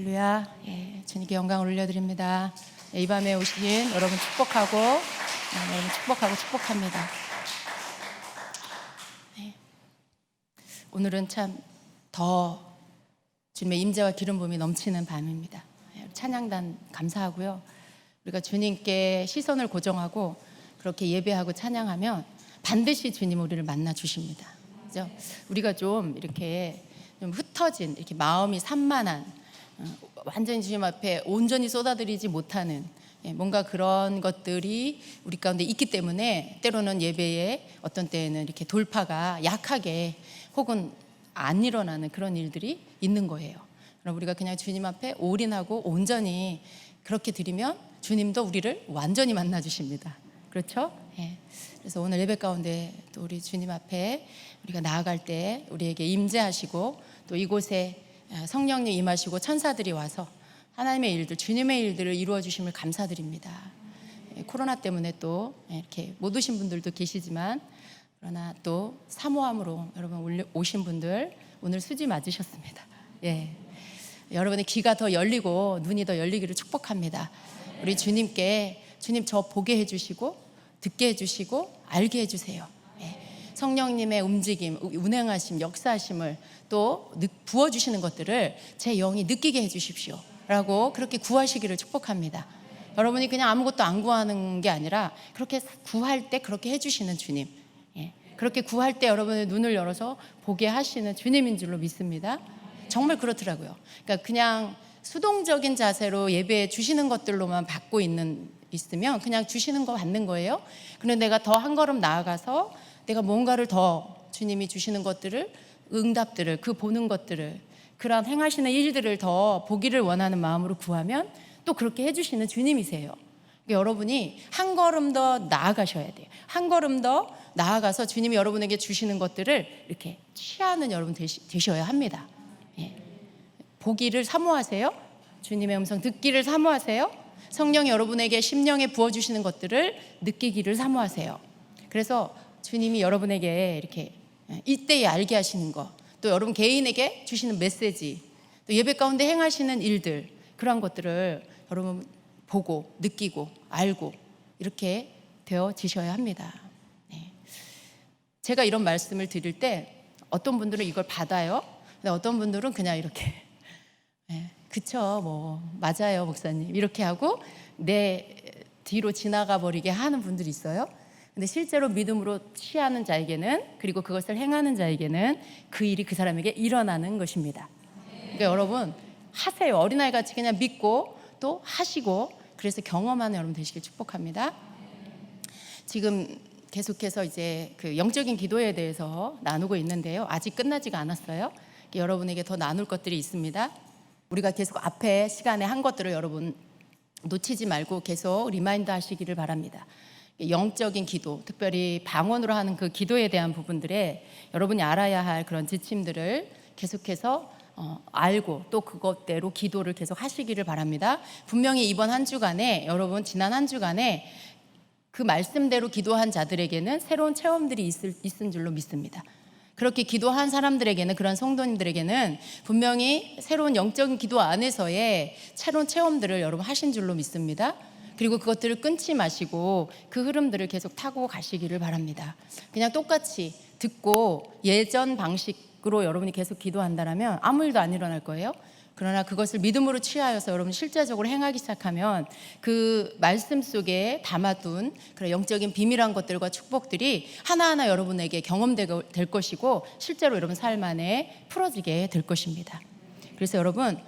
할렐루야. 주님께 영광을 올려드립니다. 이 밤에 오신 여러분 축복하고 축복합니다. 오늘은 참 더 주님의 임재와 기름 부음이 넘치는 밤입니다. 찬양단 감사하고요. 우리가 주님께 시선을 고정하고 그렇게 예배하고 찬양하면 반드시 주님 우리를 만나 주십니다. 그죠? 우리가 좀 이렇게 좀 흩어진, 이렇게 마음이 산만한, 완전히 주님 앞에 온전히 쏟아들이지 못하는 뭔가 그런 것들이 우리 가운데 있기 때문에 때로는 예배에 어떤 때에는 이렇게 돌파가 약하게 혹은 안 일어나는 그런 일들이 있는 거예요. 그럼 우리가 그냥 주님 앞에 올인하고 온전히 그렇게 드리면 주님도 우리를 완전히 만나 주십니다. 그렇죠? 그래서 오늘 예배 가운데 또 우리 주님 앞에 우리가 나아갈 때 우리에게 임재하시고 또 이곳에 성령님 임하시고 천사들이 와서 하나님의 일들, 주님의 일들을 이루어 주심을 감사드립니다. 코로나 때문에 또 이렇게 못 오신 분들도 계시지만 그러나 또 사모함으로 여러분 오신 분들 오늘 수지 맞으셨습니다. 여러분의 귀가 더 열리고 눈이 더 열리기를 축복합니다. 우리 주님께 주님 저 보게 해주시고 듣게 해주시고 알게 해주세요. 성령님의 움직임, 운행하심, 역사하심을 또 부어주시는 것들을 제 영이 느끼게 해주십시오 라고 그렇게 구하시기를 축복합니다. 여러분이 그냥 아무것도 안 구하는 게 아니라 그렇게 구할 때 그렇게 해주시는 주님, 그렇게 구할 때 여러분의 눈을 열어서 보게 하시는 주님인 줄로 믿습니다. 정말 그렇더라고요. 그러니까 그냥 수동적인 자세로 예배해 주시는 것들로만 받고 있으면 그냥 주시는 거 받는 거예요. 그런데 내가 더 한 걸음 나아가서 내가 뭔가를 더 주님이 주시는 것들을, 응답들을, 그 보는 것들을, 그런 행하시는 일들을 더 보기를 원하는 마음으로 구하면 또 그렇게 해주시는 주님이세요. 그러니까 여러분이 한 걸음 더 나아가셔야 돼요. 한 걸음 더 나아가서 주님이 여러분에게 주시는 것들을 이렇게 취하는 여러분 되셔야 합니다. 보기를 사모하세요. 주님의 음성 듣기를 사모하세요. 성령이 여러분에게 심령에 부어주시는 것들을 느끼기를 사모하세요. 그래서 주님이 여러분에게 이렇게 이때에 알게 하시는 것, 또 여러분 개인에게 주시는 메시지, 또 예배 가운데 행하시는 일들, 그런 것들을 여러분 보고 느끼고 알고 이렇게 되어지셔야 합니다. 제가 이런 말씀을 드릴 때 어떤 분들은 이걸 받아요. 근데 어떤 분들은 그냥 이렇게 그쵸, 뭐 맞아요 목사님 이렇게 하고 내 뒤로 지나가 버리게 하는 분들이 있어요. 근데 실제로 믿음으로 취하는 자에게는, 그리고 그것을 행하는 자에게는 그 일이 그 사람에게 일어나는 것입니다. 그러니까 여러분 하세요. 어린아이같이 그냥 믿고 또 하시고, 그래서 경험하는 여러분 되시길 축복합니다. 지금 계속해서 이제 그 영적인 기도에 대해서 나누고 있는데요. 아직 끝나지가 않았어요. 여러분에게 더 나눌 것들이 있습니다. 우리가 계속 앞에 시간에 한 것들을 여러분 놓치지 말고 계속 리마인드 하시기를 바랍니다. 영적인 기도, 특별히 방언으로 하는 그 기도에 대한 부분들에 여러분이 알아야 할 그런 지침들을 계속해서 알고 또 그것대로 기도를 계속 하시기를 바랍니다. 분명히 이번 한 주간에, 여러분 지난 한 주간에 그 말씀대로 기도한 자들에게는 새로운 체험들이 있은 줄로 믿습니다. 그렇게 기도한 사람들에게는, 그런 성도님들에게는 분명히 새로운 영적인 기도 안에서의 새로운 체험들을 여러분 하신 줄로 믿습니다. 그리고 그것들을 끊지 마시고 그 흐름들을 계속 타고 가시기를 바랍니다. 그냥 똑같이 듣고 예전 방식으로 여러분이 계속 기도한다면 아무 일도 안 일어날 거예요. 그러나 그것을 믿음으로 취하여서 여러분 실제적으로 행하기 시작하면 그 말씀 속에 담아둔 그런 영적인 비밀한 것들과 축복들이 하나하나 여러분에게 경험될 것이고 실제로 여러분 삶 안에 풀어지게 될 것입니다. 그래서 여러분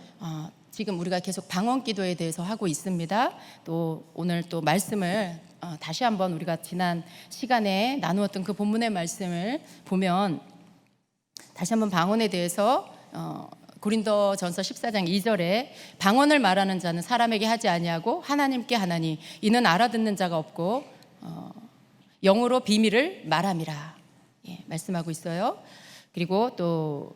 지금 우리가 계속 방언 기도에 대해서 하고 있습니다. 또 오늘 또 말씀을 다시 한번 우리가 지난 시간에 나누었던 그 본문의 말씀을 보면 다시 한번 방언에 대해서 고린도전서 14장 2절에 방언을 말하는 자는 사람에게 하지 아니하고 하나님께 하나니 이는 알아듣는 자가 없고 영으로 비밀을 말함이라 말씀하고 있어요. 그리고 또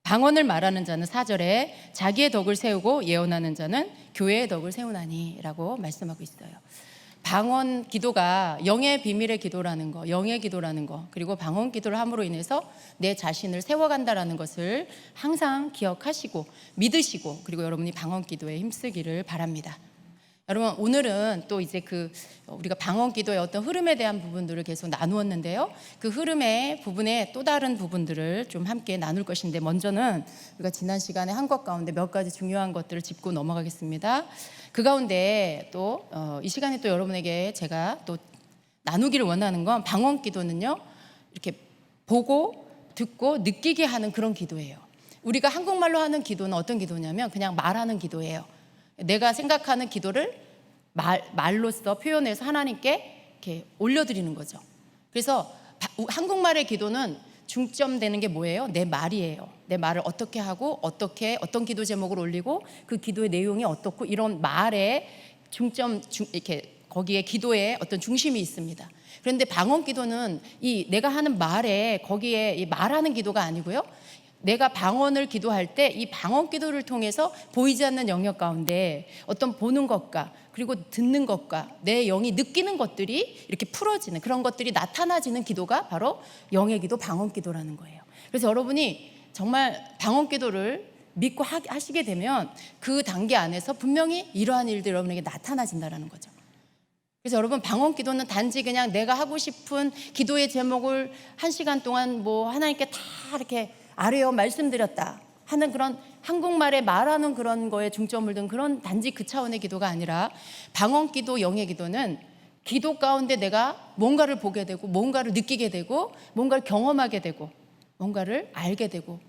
방언을 말하는 자는 4절에 자기의 덕을 세우고 예언하는 자는 교회의 덕을 세우나니 라고 말씀하고 있어요. 방언 기도가 영의 비밀의 기도라는 거, 영의 기도라는 거, 그리고 방언 기도를 함으로 인해서 내 자신을 세워간다라는 것을 항상 기억하시고 믿으시고, 그리고 여러분이 방언 기도에 힘쓰기를 바랍니다. 여러분, 오늘은 또 이제 우리가 방언 기도의 어떤 흐름에 대한 부분들을 계속 나누었는데요. 그 흐름의 부분에 또 다른 부분들을 좀 함께 나눌 것인데, 먼저는 우리가 지난 시간에 한 것 가운데 몇 가지 중요한 것들을 짚고 넘어가겠습니다. 그 가운데 또 이 시간에 또 여러분에게 제가 또 나누기를 원하는 건, 방언 기도는요, 이렇게 보고 듣고 느끼게 하는 그런 기도예요. 우리가 한국말로 하는 기도는 어떤 기도냐면 그냥 말하는 기도예요. 내가 생각하는 기도를 말로써 표현해서 하나님께 이렇게 올려드리는 거죠. 그래서 한국말의 기도는 중점되는 게 뭐예요? 내 말이에요. 내 말을 어떻게 하고 어떤 기도 제목을 올리고 그 기도의 내용이 어떻고, 이런 말에 이렇게 거기에 기도에 어떤 중심이 있습니다. 그런데 방언 기도는 이 내가 하는 말에 거기에 이 말하는 기도가 아니고요. 내가 방언을 기도할 때 이 방언 기도를 통해서 보이지 않는 영역 가운데 어떤 보는 것과 그리고 듣는 것과 내 영이 느끼는 것들이 이렇게 풀어지는, 그런 것들이 나타나지는 기도가 바로 영의 기도, 방언 기도라는 거예요. 그래서 여러분이 정말 방언 기도를 믿고 하시게 되면 그 단계 안에서 분명히 이러한 일들이 여러분에게 나타나진다는 거죠. 그래서 여러분, 방언 기도는 단지 그냥 내가 하고 싶은 기도의 제목을 1시간 동안 하나님께 다 이렇게 아뢰어 말씀드렸다 하는 그런 한국말에 말하는 그런 거에 중점을 둔 그런 단지 그 차원의 기도가 아니라, 방언 기도, 영의 기도는 기도 가운데 내가 뭔가를 보게 되고 뭔가를 느끼게 되고 뭔가를 경험하게 되고 뭔가를 알게 되고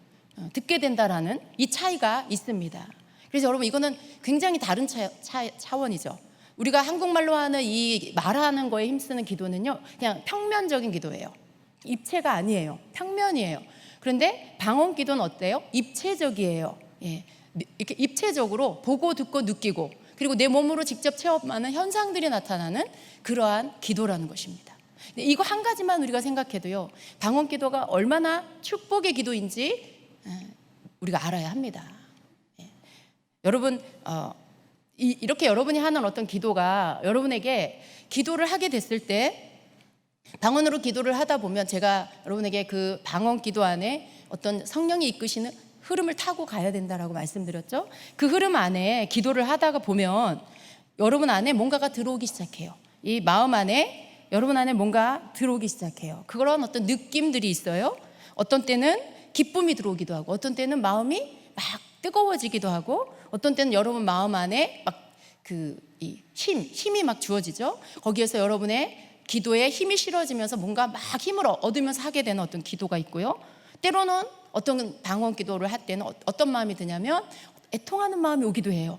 듣게 된다라는 이 차이가 있습니다. 그래서 여러분, 이거는 굉장히 다른 차원이죠. 우리가 한국말로 하는 이 말하는 거에 힘쓰는 기도는요, 그냥 평면적인 기도예요. 입체가 아니에요. 평면이에요. 그런데 방언 기도는 어때요? 입체적이에요. 이렇게 입체적으로 보고 듣고 느끼고, 그리고 내 몸으로 직접 체험하는 현상들이 나타나는 그러한 기도라는 것입니다. 이거 한 가지만 우리가 생각해도요, 방언 기도가 얼마나 축복의 기도인지 우리가 알아야 합니다. 여러분, 이렇게 여러분이 하는 어떤 기도가 여러분에게 기도를 하게 됐을 때, 방언으로 기도를 하다 보면 제가 여러분에게 그 방언 기도 안에 어떤 성령이 이끄시는 흐름을 타고 가야 된다라고 말씀드렸죠. 그 흐름 안에 기도를 하다가 보면 여러분 안에 뭔가가 들어오기 시작해요. 이 마음 안에, 여러분 안에 뭔가 들어오기 시작해요. 그런 어떤 느낌들이 있어요. 어떤 때는 기쁨이 들어오기도 하고, 어떤 때는 마음이 막 뜨거워지기도 하고, 어떤 때는 여러분 마음 안에 막 힘이 막 주어지죠. 거기에서 여러분의 기도에 힘이 실어지면서 뭔가 막 힘을 얻으면서 하게 되는 어떤 기도가 있고요. 때로는 어떤 방언 기도를 할 때는 어떤 마음이 드냐면 애통하는 마음이 오기도 해요.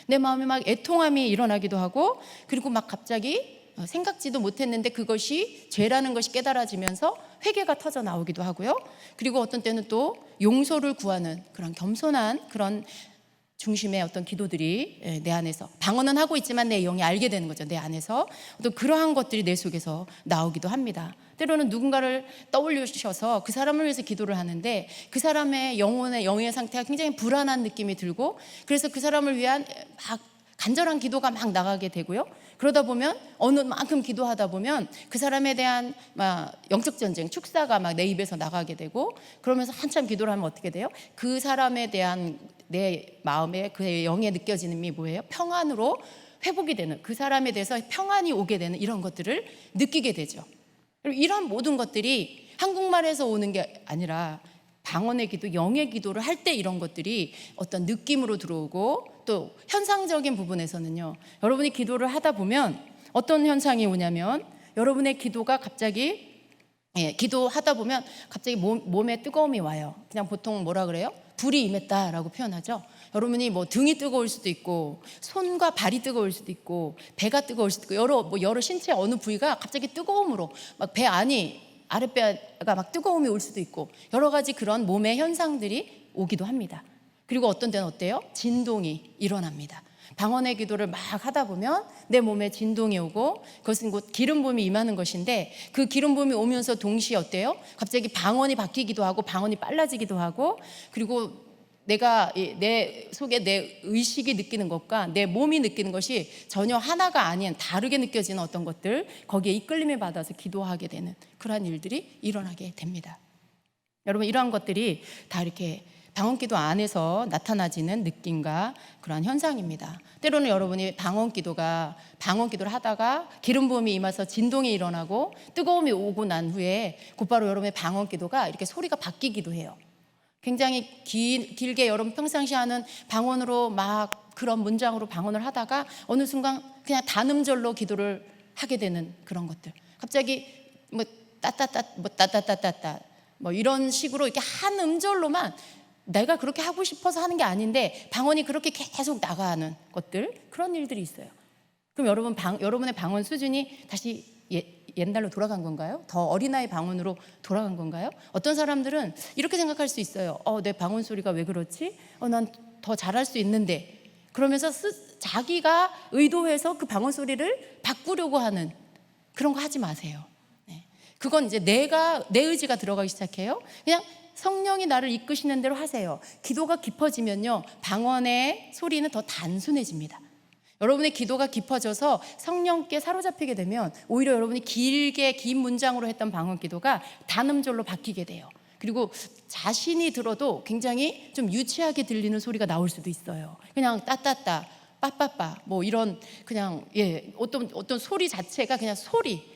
내 마음에 막 애통함이 일어나기도 하고, 그리고 막 갑자기 생각지도 못했는데 그것이 죄라는 것이 깨달아지면서 회개가 터져 나오기도 하고요. 그리고 어떤 때는 또 용서를 구하는 그런 겸손한 그런 중심의 어떤 기도들이 내 안에서, 방언은 하고 있지만 내 영이 알게 되는 거죠. 내 안에서 어떤 그러한 것들이 내 속에서 나오기도 합니다. 때로는 누군가를 떠올리셔서 그 사람을 위해서 기도를 하는데 그 사람의 영의 상태가 굉장히 불안한 느낌이 들고, 그래서 그 사람을 위한 막 간절한 기도가 막 나가게 되고요. 그러다 보면 어느 만큼 기도하다 보면 그 사람에 대한 막 영적 전쟁, 축사가 막 내 입에서 나가게 되고, 그러면서 한참 기도를 하면 어떻게 돼요? 그 사람에 대한 내 마음에, 그의 영에 느껴지는 게 뭐예요? 평안으로 회복이 되는, 그 사람에 대해서 평안이 오게 되는 이런 것들을 느끼게 되죠. 그리고 이런 모든 것들이 한국말에서 오는 게 아니라 방언의 기도, 영의 기도를 할 때 이런 것들이 어떤 느낌으로 들어오고, 또 현상적인 부분에서는요, 여러분이 기도를 하다 보면 어떤 현상이 오냐면, 여러분의 기도가 갑자기 기도하다 보면 갑자기 몸에 뜨거움이 와요. 그냥 보통 뭐라 그래요? 불이 임했다라고 표현하죠. 여러분이 등이 뜨거울 수도 있고, 손과 발이 뜨거울 수도 있고, 배가 뜨거울 수도 있고, 여러 신체 어느 부위가 갑자기 뜨거움으로 막 배 안이, 아랫배가 막 뜨거움이 올 수도 있고, 여러 가지 그런 몸의 현상들이 오기도 합니다. 그리고 어떤 때는 어때요? 진동이 일어납니다. 방언의 기도를 막 하다 보면 내 몸에 진동이 오고, 그것은 곧 기름 부음이 임하는 것인데, 그 기름 부음이 오면서 동시에 어때요? 갑자기 방언이 바뀌기도 하고 방언이 빨라지기도 하고, 그리고 내 속에 내 의식이 느끼는 것과 내 몸이 느끼는 것이 전혀 하나가 아닌 다르게 느껴지는 어떤 것들, 거기에 이끌림을 받아서 기도하게 되는 그러한 일들이 일어나게 됩니다. 여러분, 이러한 것들이 다 이렇게 방언기도 안에서 나타나지는 느낌과 그러한 현상입니다. 때로는 여러분이 방언기도를 하다가 기름 부음이 임해서 진동이 일어나고 뜨거움이 오고 난 후에 곧바로 여러분의 방언기도가 이렇게 소리가 바뀌기도 해요. 굉장히 길게 여러분 평상시 하는 방언으로 막 그런 문장으로 방언을 하다가 어느 순간 그냥 단음절로 기도를 하게 되는 그런 것들. 갑자기 뭐 따따따따따 뭐 이런 식으로 이렇게 한 음절로만 내가 그렇게 하고 싶어서 하는 게 아닌데 방언이 그렇게 계속 나가는 것들, 그런 일들이 있어요. 그럼 여러분의 방언 수준이 다시 옛날로 돌아간 건가요? 더 어린아이 방언으로 돌아간 건가요? 어떤 사람들은 이렇게 생각할 수 있어요. 내 방언 소리가 왜 그렇지? 난 더 잘할 수 있는데. 그러면서 자기가 의도해서 그 방언 소리를 바꾸려고 하는 그런 거 하지 마세요. 네. 그건 이제 내 의지가 들어가기 시작해요. 그냥 성령이 나를 이끄시는 대로 하세요. 기도가 깊어지면요, 방언의 소리는 더 단순해집니다. 여러분의 기도가 깊어져서 성령께 사로잡히게 되면 오히려 여러분이 긴 문장으로 했던 방언 기도가 단음절로 바뀌게 돼요. 그리고 자신이 들어도 굉장히 좀 유치하게 들리는 소리가 나올 수도 있어요. 그냥 따따따, 빠빠빠 뭐 이런 그냥 어떤 소리 자체가 그냥 소리.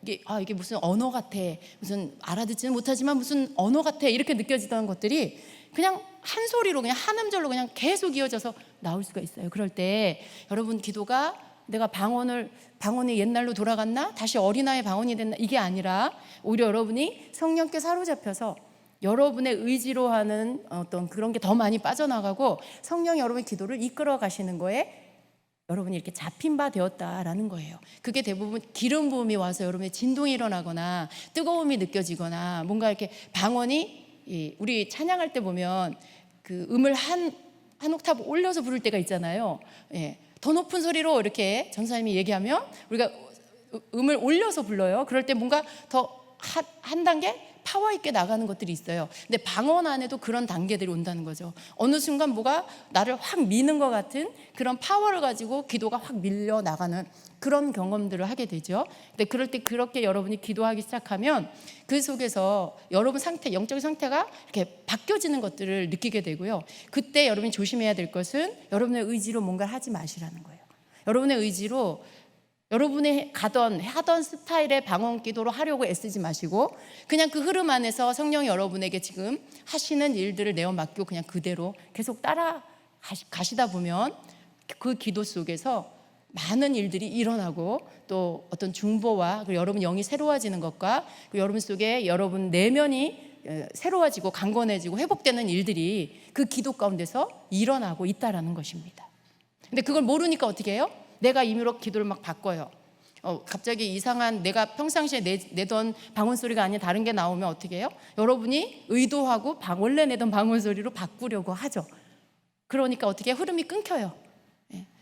이게 무슨 언어 같아, 무슨 알아듣지는 못하지만 무슨 언어 같아, 이렇게 느껴지던 것들이 그냥 한 소리로, 그냥 한 음절로 그냥 계속 이어져서 나올 수가 있어요. 그럴 때 여러분 기도가 내가 방언이 옛날로 돌아갔나? 다시 어린아이 방언이 됐나? 이게 아니라 오히려 여러분이 성령께 사로잡혀서 여러분의 의지로 하는 어떤 그런 게 더 많이 빠져나가고 성령이 여러분의 기도를 이끌어 가시는 거에 여러분이 이렇게 잡힌 바 되었다라는 거예요. 그게 대부분 기름 부음이 와서 여러분의 진동이 일어나거나 뜨거움이 느껴지거나 뭔가 이렇게 방언이, 우리 찬양할 때 보면 그 음을 한 옥타브 올려서 부를 때가 있잖아요. 더 높은 소리로 이렇게 전사님이 얘기하면 우리가 음을 올려서 불러요. 그럴 때 뭔가 더 한 단계 파워 있게 나가는 것들이 있어요. 근데 방언 안에도 그런 단계들이 온다는 거죠. 어느 순간 뭐가 나를 확 미는 것 같은 그런 파워를 가지고 기도가 확 밀려 나가는 그런 경험들을 하게 되죠. 근데 그럴 때 그렇게 여러분이 기도하기 시작하면 그 속에서 여러분 영적인 상태가 이렇게 바뀌어지는 것들을 느끼게 되고요. 그때 여러분이 조심해야 될 것은 여러분의 의지로 뭔가를 하지 마시라는 거예요. 여러분의 의지로 여러분이 하던 스타일의 방언 기도로 하려고 애쓰지 마시고 그냥 그 흐름 안에서 성령이 여러분에게 지금 하시는 일들을 내어 맡기고 그냥 그대로 계속 따라 가시다 보면 그 기도 속에서 많은 일들이 일어나고 또 어떤 중보와 그리고 여러분 영이 새로워지는 것과 그리고 여러분 속에 여러분 내면이 새로워지고 강건해지고 회복되는 일들이 그 기도 가운데서 일어나고 있다라는 것입니다. 근데 그걸 모르니까 어떻게 해요? 내가 임의로 기도를 막 바꿔요. 갑자기 이상한 내가 평상시에 내던 방언 소리가 아닌 다른 게 나오면 어떻게 해요? 여러분이 의도하고 원래 내던 방언 소리로 바꾸려고 하죠. 그러니까 어떻게 해요? 흐름이 끊겨요.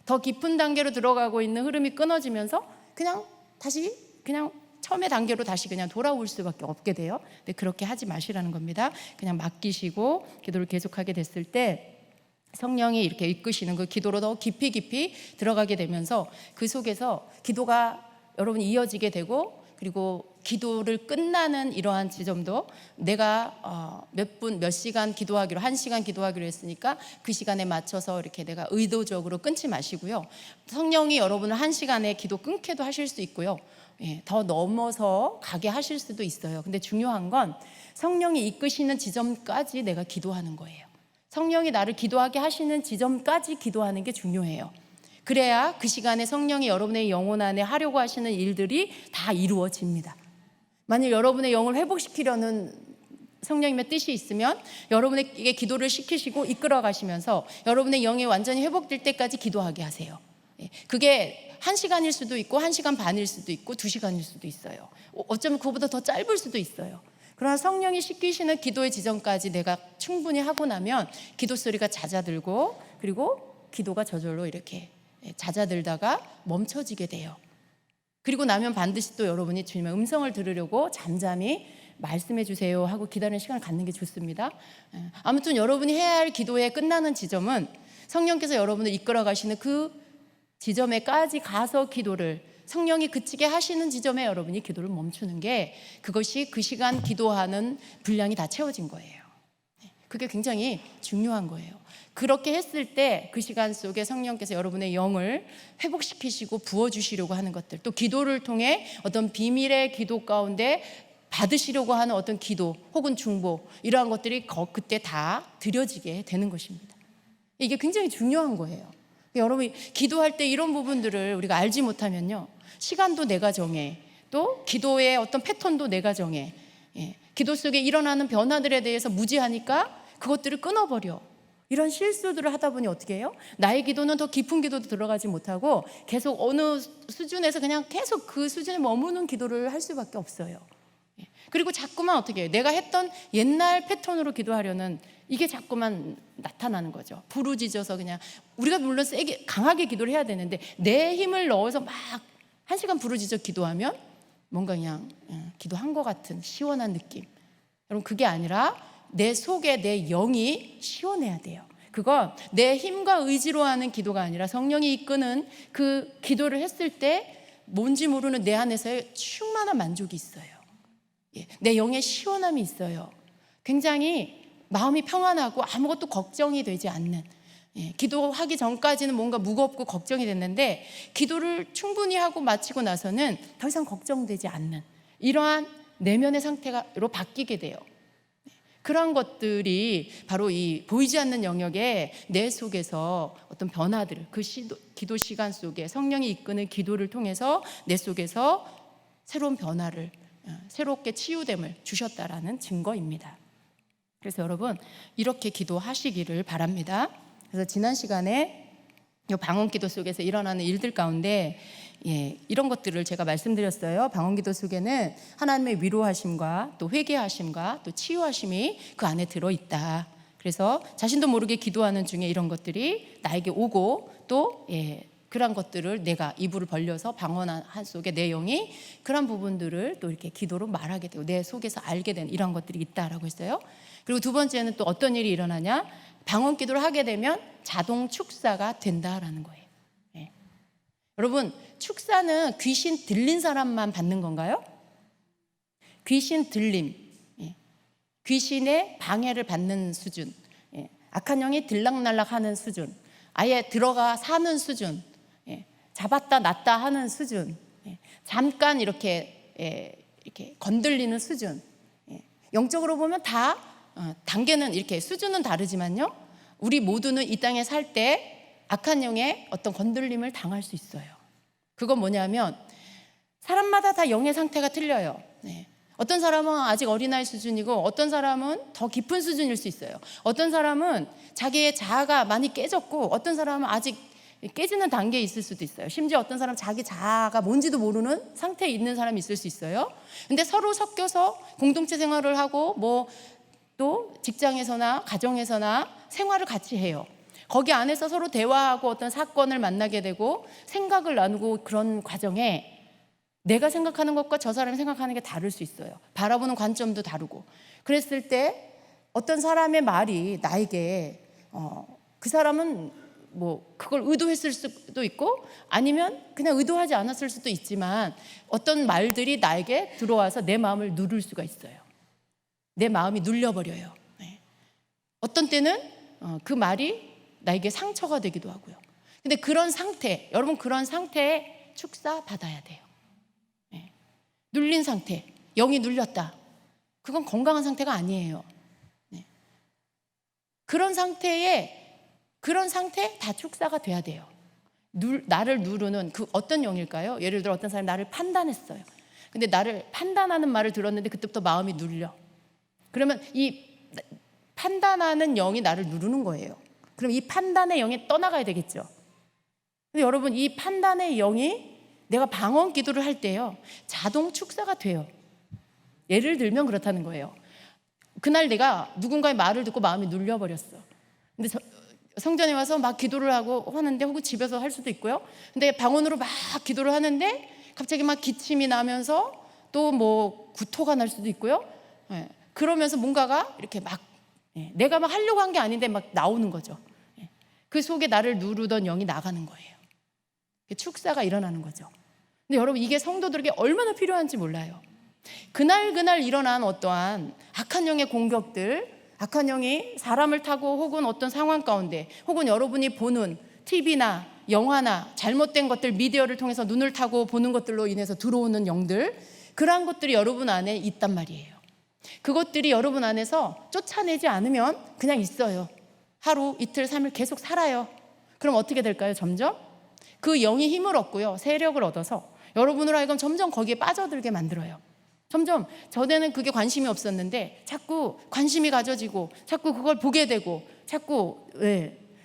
더 깊은 단계로 들어가고 있는 흐름이 끊어지면서 그냥 다시 그냥 처음의 단계로 다시 그냥 돌아올 수밖에 없게 돼요. 근데 그렇게 하지 마시라는 겁니다. 그냥 맡기시고 기도를 계속하게 됐을 때 성령이 이렇게 이끄시는 그 기도로 더 깊이 들어가게 되면서 그 속에서 기도가 여러분이 이어지게 되고 그리고 기도를 끝나는 이러한 지점도 내가 몇 시간 기도하기로 1시간 기도하기로 했으니까 그 시간에 맞춰서 이렇게 내가 의도적으로 끊지 마시고요. 성령이 여러분을 1시간에 기도 끊게도 하실 수 있고요. 더 넘어서 가게 하실 수도 있어요. 근데 중요한 건 성령이 이끄시는 지점까지 내가 기도하는 거예요. 성령이 나를 기도하게 하시는 지점까지 기도하는 게 중요해요. 그래야 그 시간에 성령이 여러분의 영혼 안에 하려고 하시는 일들이 다 이루어집니다. 만약 여러분의 영을 회복시키려는 성령님의 뜻이 있으면 여러분에게 기도를 시키시고 이끌어 가시면서 여러분의 영이 완전히 회복될 때까지 기도하게 하세요. 그게 1시간일 수도 있고 1시간 반일 수도 있고 2시간일 수도 있어요. 어쩌면 그거보다 더 짧을 수도 있어요. 그러나 성령이 시키시는 기도의 지점까지 내가 충분히 하고 나면 기도 소리가 잦아들고 그리고 기도가 저절로 이렇게 잦아들다가 멈춰지게 돼요. 그리고 나면 반드시 또 여러분이 주님의 음성을 들으려고 잠잠히 말씀해 주세요 하고 기다리는 시간을 갖는 게 좋습니다. 아무튼 여러분이 해야 할 기도의 끝나는 지점은 성령께서 여러분을 이끌어 가시는 그 지점에까지 가서 기도를, 성령이 그치게 하시는 지점에 여러분이 기도를 멈추는 게, 그것이 그 시간 기도하는 분량이 다 채워진 거예요. 그게 굉장히 중요한 거예요. 그렇게 했을 때 그 시간 속에 성령께서 여러분의 영을 회복시키시고 부어주시려고 하는 것들, 또 기도를 통해 어떤 비밀의 기도 가운데 받으시려고 하는 어떤 기도 혹은 중보, 이러한 것들이 그때 다 드려지게 되는 것입니다. 이게 굉장히 중요한 거예요. 여러분이 기도할 때 이런 부분들을 우리가 알지 못하면요, 시간도 내가 정해, 또 기도의 어떤 패턴도 내가 정해, 기도 속에 일어나는 변화들에 대해서 무지하니까 그것들을 끊어버려. 이런 실수들을 하다 보니 어떻게 해요? 나의 기도는 더 깊은 기도도 들어가지 못하고 계속 어느 수준에서 그냥 계속 그 수준에 머무는 기도를 할 수밖에 없어요. 그리고 자꾸만 어떻게 해요? 내가 했던 옛날 패턴으로 기도하려는 이게 자꾸만 나타나는 거죠. 부르짖어서 그냥, 우리가 물론 세게 강하게 기도를 해야 되는데 내 힘을 넣어서 막 1시간 부르짖어 기도하면 뭔가 그냥 기도한 것 같은 시원한 느낌. 여러분, 그게 아니라 내 속에 내 영이 시원해야 돼요. 그건 내 힘과 의지로 하는 기도가 아니라 성령이 이끄는 그 기도를 했을 때 뭔지 모르는 내 안에서의 충만한 만족이 있어요. 내 영에 시원함이 있어요. 굉장히 마음이 평안하고 아무것도 걱정이 되지 않는, 기도하기 전까지는 뭔가 무겁고 걱정이 됐는데 기도를 충분히 하고 마치고 나서는 더 이상 걱정되지 않는 이러한 내면의 상태로 바뀌게 돼요. 그런 것들이 바로 이 보이지 않는 영역에 내 속에서 어떤 변화들을, 그 기도 시간 속에 성령이 이끄는 기도를 통해서 내 속에서 새로운 변화를, 새롭게 치유됨을 주셨다라는 증거입니다. 그래서 여러분, 이렇게 기도하시기를 바랍니다. 그래서 지난 시간에 이 방언기도 속에서 일어나는 일들 가운데 이런 것들을 제가 말씀드렸어요. 방언기도 속에는 하나님의 위로하심과 또 회개하심과 또 치유하심이 그 안에 들어있다. 그래서 자신도 모르게 기도하는 중에 이런 것들이 나에게 오고, 또 그런 것들을 내가 이불을 벌려서 방언 속에 내 영이 그런 부분들을 또 이렇게 기도로 말하게 되고 내 속에서 알게 된 이런 것들이 있다라고 했어요. 그리고 두 번째는 또 어떤 일이 일어나냐, 방언 기도를 하게 되면 자동 축사가 된다라는 거예요. 여러분, 축사는 귀신 들린 사람만 받는 건가요? 귀신 들림, 귀신의 방해를 받는 수준, 악한 영이 들락날락하는 수준, 아예 들어가 사는 수준, 잡았다 놨다 하는 수준, 잠깐 이렇게 건들리는 수준. 영적으로 보면 다 단계는 이렇게 수준은 다르지만요, 우리 모두는 이 땅에 살 때 악한 영의 어떤 건들림을 당할 수 있어요. 그건 뭐냐면 사람마다 다 영의 상태가 틀려요. 어떤 사람은 아직 어린아이 수준이고 어떤 사람은 더 깊은 수준일 수 있어요. 어떤 사람은 자기의 자아가 많이 깨졌고 어떤 사람은 아직 깨지는 단계에 있을 수도 있어요. 심지어 어떤 사람은 자기 자아가 뭔지도 모르는 상태에 있는 사람이 있을 수 있어요. 근데 서로 섞여서 공동체 생활을 하고 또 직장에서나 가정에서나 생활을 같이 해요. 거기 안에서 서로 대화하고 어떤 사건을 만나게 되고 생각을 나누고, 그런 과정에 내가 생각하는 것과 저 사람이 생각하는 게 다를 수 있어요. 바라보는 관점도 다르고. 그랬을 때 어떤 사람의 말이 나에게 그 사람은 뭐 그걸 의도했을 수도 있고 아니면 그냥 의도하지 않았을 수도 있지만 어떤 말들이 나에게 들어와서 내 마음을 누를 수가 있어요. 내 마음이 눌려버려요. 어떤 때는 그 말이 나에게 상처가 되기도 하고요. 근데 그런 상태, 여러분, 그런 상태에 축사 받아야 돼요. 눌린 상태, 영이 눌렸다. 그건 건강한 상태가 아니에요. 그런 상태 다 축사가 돼야 돼요. 나를 누르는 그 어떤 영일까요? 예를 들어 어떤 사람이 나를 판단했어요. 근데 나를 판단하는 말을 들었는데 그때부터 마음이 눌려. 그러면 이 판단하는 영이 나를 누르는 거예요. 그럼 이 판단의 영이 떠나가야 되겠죠. 근데 여러분, 이 판단의 영이 내가 방언 기도를 할 때요, 자동 축사가 돼요. 예를 들면 그렇다는 거예요. 그날 내가 누군가의 말을 듣고 마음이 눌려버렸어. 근데 성전에 와서 막 기도를 하고 하는데, 혹은 집에서 할 수도 있고요. 근데 방언으로 막 기도를 하는데 갑자기 막 기침이 나면서 또 뭐 구토가 날 수도 있고요. 예. 그러면서 뭔가가 이렇게 막 내가 막 하려고 한 게 아닌데 막 나오는 거죠. 그 속에 나를 누르던 영이 나가는 거예요. 축사가 일어나는 거죠. 근데 여러분, 이게 성도들에게 얼마나 필요한지 몰라요. 그날 일어난 어떠한 악한 영의 공격들, 악한 영이 사람을 타고 혹은 어떤 상황 가운데, 혹은 여러분이 보는 TV나 영화나 잘못된 것들, 미디어를 통해서 눈을 타고 보는 것들로 인해서 들어오는 영들, 그러한 것들이 여러분 안에 있단 말이에요. 그것들이 여러분 안에서 쫓아내지 않으면 그냥 있어요. 하루, 이틀, 3일 계속 살아요. 그럼 어떻게 될까요? 점점 그 영이 힘을 얻고요, 세력을 얻어서 여러분으로 하여금 점점 거기에 빠져들게 만들어요. 점점 전에는 그게 관심이 없었는데 자꾸 관심이 가져지고, 자꾸 그걸 보게 되고, 자꾸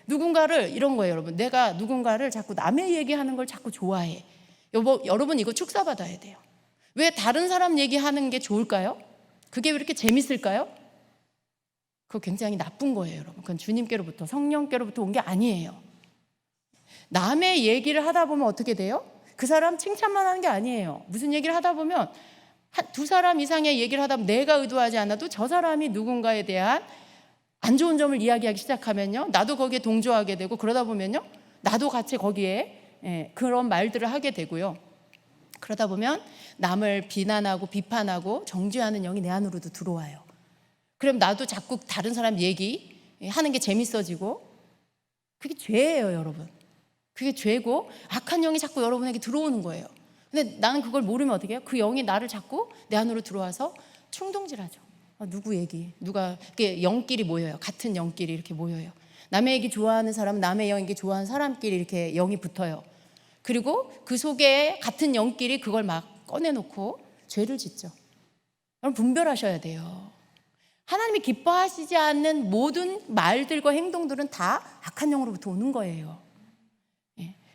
누군가를, 이런 거예요 여러분. 내가 누군가를 자꾸 남의 얘기하는 걸 자꾸 좋아해. 여러분, 이거 축사받아야 돼요. 왜 다른 사람 얘기하는 게 좋을까요? 그게 왜 이렇게 재밌을까요? 그거 굉장히 나쁜 거예요 여러분. 그건 주님께로부터, 성령께로부터 온 게 아니에요. 남의 얘기를 하다 보면 어떻게 돼요? 그 사람 칭찬만 하는 게 아니에요. 무슨 얘기를 하다 보면 두 사람 이상의 얘기를 하다 보면 내가 의도하지 않아도 저 사람이 누군가에 대한 안 좋은 점을 이야기하기 시작하면요, 나도 거기에 동조하게 되고, 그러다 보면요, 나도 같이 거기에 그런 말들을 하게 되고요. 그러다 보면 남을 비난하고 비판하고 정죄하는 영이 내 안으로도 들어와요. 그럼 나도 자꾸 다른 사람 얘기하는 게 재밌어지고, 그게 죄예요 여러분. 그게 죄고 악한 영이 자꾸 여러분에게 들어오는 거예요. 근데 나는 그걸 모르면 어떻게 해요? 그 영이 나를 자꾸 내 안으로 들어와서 충동질하죠. 누구 얘기, 누가, 이게 영끼리 모여요. 같은 영끼리 이렇게 모여요. 남의 얘기 좋아하는 사람은 남의 얘기 좋아하는 사람끼리 이렇게 영이 붙어요. 그리고 그 속에 같은 영끼리 그걸 막 꺼내놓고 죄를 짓죠. 여러분, 분별하셔야 돼요. 하나님이 기뻐하시지 않는 모든 말들과 행동들은 다 악한 영으로부터 오는 거예요.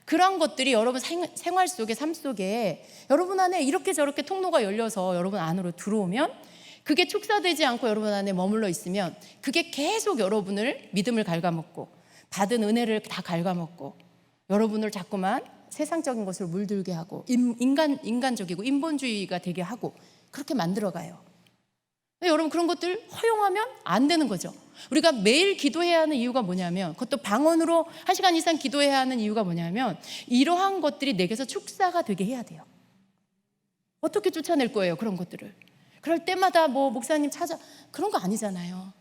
그런 것들이 여러분 생활 속에, 삶 속에 여러분 안에 이렇게 저렇게 통로가 열려서 여러분 안으로 들어오면, 그게 축사되지 않고 여러분 안에 머물러 있으면 그게 계속 여러분을 믿음을 갉아먹고, 받은 은혜를 다 갉아먹고, 여러분을 자꾸만 세상적인 것으로 물들게 하고, 인간적이고 인본주의가 되게 하고, 그렇게 만들어가요. 여러분, 그런 것들 허용하면 안 되는 거죠. 우리가 매일 기도해야 하는 이유가 뭐냐면, 그것도 방언으로 1시간 이상 기도해야 하는 이유가 뭐냐면, 이러한 것들이 내게서 축사가 되게 해야 돼요. 어떻게 쫓아낼 거예요 그런 것들을? 그럴 때마다 뭐 목사님 찾아, 그런 거 아니잖아요.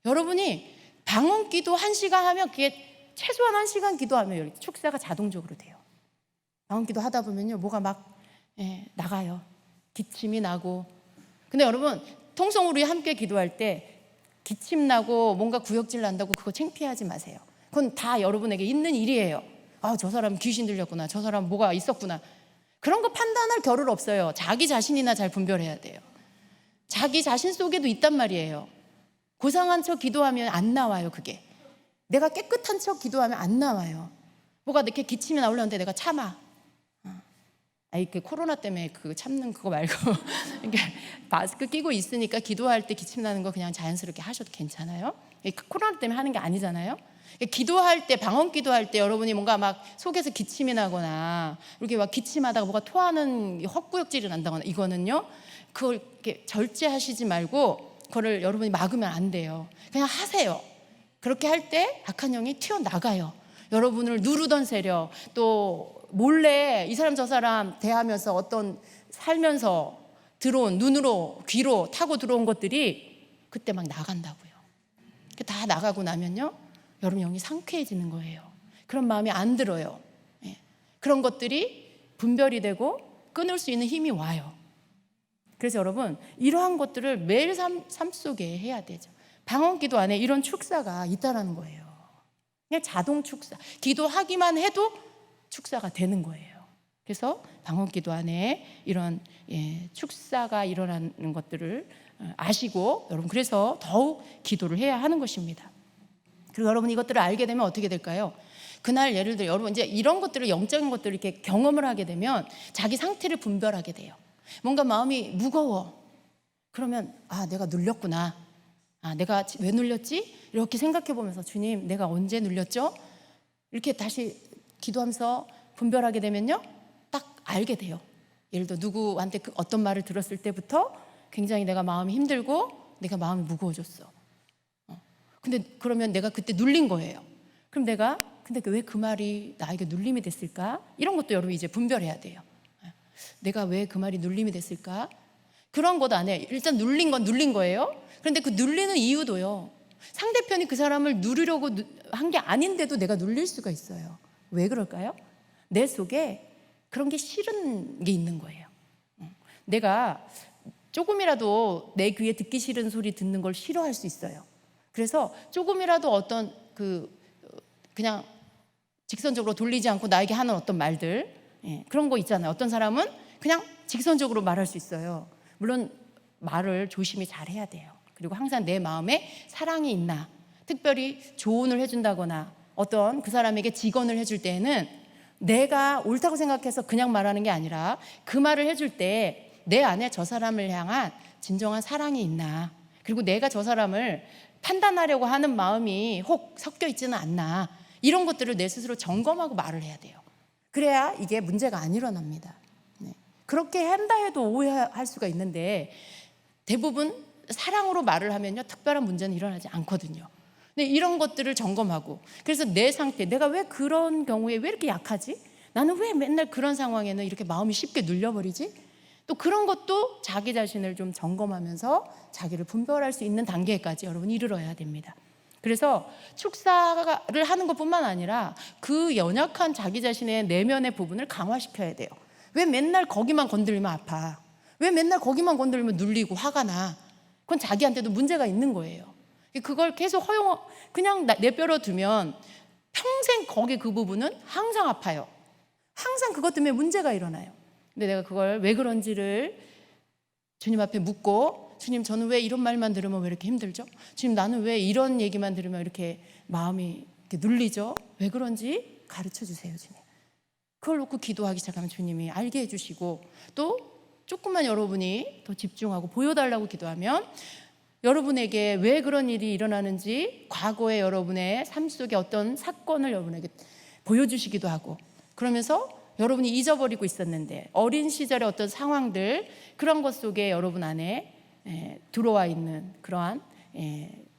여러분이 방언 기도 1시간 하면, 그게 최소한 1시간 기도하면 축사가 자동적으로 돼요. 방언 기도 하다 보면요, 뭐가 막 나가요. 기침이 나고. 근데 여러분, 통성 우리 함께 기도할 때 기침 나고 뭔가 구역질 난다고 그거 창피하지 마세요. 그건 다 여러분에게 있는 일이에요. 저 사람 귀신 들렸구나, 저 사람 뭐가 있었구나, 그런 거 판단할 겨를 없어요. 자기 자신이나 잘 분별해야 돼요. 자기 자신 속에도 있단 말이에요. 고상한 척 기도하면 안 나와요. 그게 내가 깨끗한 척 기도하면 안 나와요. 뭐가 이렇게 기침이 나오려는데 내가 참아. 그 코로나 때문에 그 참는 그거 말고 이렇게 마스크 끼고 있으니까 기도할 때 기침 나는 거 그냥 자연스럽게 하셔도 괜찮아요. 코로나 때문에 하는 게 아니잖아요. 기도할 때, 방언 기도할 때 여러분이 뭔가 막 속에서 기침이 나거나 이렇게 막 기침하다가 뭐가 토하는 헛구역질이 난다거나, 이거는요, 그걸 이렇게 절제하시지 말고 그거를 여러분이 막으면 안 돼요. 그냥 하세요. 그렇게 할 때 악한 영이 튀어나가요. 여러분을 누르던 세력, 또 몰래 이 사람 저 사람 대하면서 어떤 살면서 들어온, 눈으로 귀로 타고 들어온 것들이 그때 막 나간다고요. 다 나가고 나면요, 여러분 영이 상쾌해지는 거예요. 그런 마음이 안 들어요. 그런 것들이 분별이 되고 끊을 수 있는 힘이 와요. 그래서 여러분, 이러한 것들을 매일 삶 속에 해야 되죠. 방언 기도 안에 이런 축사가 있다라는 거예요. 그냥 자동 축사, 기도하기만 해도 축사가 되는 거예요. 그래서 방언 기도 안에 이런 축사가 일어나는 것들을 아시고, 여러분 그래서 더욱 기도를 해야 하는 것입니다. 그리고 여러분 이것들을 알게 되면 어떻게 될까요? 그날 예를 들어 여러분 이제 이런 것들을, 영적인 것들을 이렇게 경험을 하게 되면 자기 상태를 분별하게 돼요. 뭔가 마음이 무거워. 그러면 내가 눌렸구나. 내가 왜 눌렸지? 이렇게 생각해 보면서, 주님 내가 언제 눌렸죠? 이렇게 다시 기도하면서 분별하게 되면요, 딱 알게 돼요. 예를 들어 누구한테 어떤 말을 들었을 때부터 굉장히 내가 마음이 힘들고 내가 마음이 무거워졌어. 근데 그러면 내가 그때 눌린 거예요. 그럼 내가 근데 왜 그 말이 나에게 눌림이 됐을까? 이런 것도 여러분 이제 분별해야 돼요. 내가 왜 그 말이 눌림이 됐을까? 그런 것 안 해. 일단 눌린 건 눌린 거예요. 그런데 그 눌리는 이유도요, 상대편이 그 사람을 누리려고 한 게 아닌데도 내가 눌릴 수가 있어요. 왜 그럴까요? 내 속에 그런 게 싫은 게 있는 거예요. 내가 조금이라도 내 귀에 듣기 싫은 소리 듣는 걸 싫어할 수 있어요. 그래서 조금이라도 어떤 그냥 직선적으로 돌리지 않고 나에게 하는 어떤 말들, 그런 거 있잖아요. 어떤 사람은 그냥 직선적으로 말할 수 있어요. 물론 말을 조심히 잘 해야 돼요. 그리고 항상 내 마음에 사랑이 있나, 특별히 조언을 해준다거나 어떤 그 사람에게 직언을 해줄 때에는 내가 옳다고 생각해서 그냥 말하는 게 아니라 그 말을 해줄 때 내 안에 저 사람을 향한 진정한 사랑이 있나, 그리고 내가 저 사람을 판단하려고 하는 마음이 혹 섞여 있지는 않나, 이런 것들을 내 스스로 점검하고 말을 해야 돼요. 그래야 이게 문제가 안 일어납니다. 그렇게 한다 해도 오해할 수가 있는데 대부분 사랑으로 말을 하면요, 특별한 문제는 일어나지 않거든요. 근데 이런 것들을 점검하고, 그래서 내 상태, 내가 왜 그런 경우에 왜 이렇게 약하지? 나는 왜 맨날 그런 상황에는 이렇게 마음이 쉽게 눌려버리지? 또 그런 것도 자기 자신을 좀 점검하면서 자기를 분별할 수 있는 단계까지 여러분 이르러야 됩니다. 그래서 축사를 하는 것뿐만 아니라 그 연약한 자기 자신의 내면의 부분을 강화시켜야 돼요. 왜 맨날 거기만 건드리면 아파? 왜 맨날 거기만 건드리면 눌리고 화가 나? 그건 자기한테도 문제가 있는 거예요. 그걸 계속 그냥 내버려 두면 평생 거기 그 부분은 항상 아파요. 항상 그것 때문에 문제가 일어나요. 근데 내가 그걸 왜 그런지를 주님 앞에 묻고, 주님, 저는 왜 이런 말만 들으면 왜 이렇게 힘들죠? 주님, 나는 왜 이런 얘기만 들으면 이렇게 마음이 이렇게 눌리죠? 왜 그런지 가르쳐 주세요, 주님. 그걸 놓고 기도하기 시작하면 주님이 알게 해주시고, 또 조금만 여러분이 더 집중하고 보여달라고 기도하면 여러분에게 왜 그런 일이 일어나는지 과거의 여러분의 삶 속에 어떤 사건을 여러분에게 보여주시기도 하고, 그러면서 여러분이 잊어버리고 있었는데 어린 시절의 어떤 상황들, 그런 것 속에 여러분 안에 들어와 있는 그러한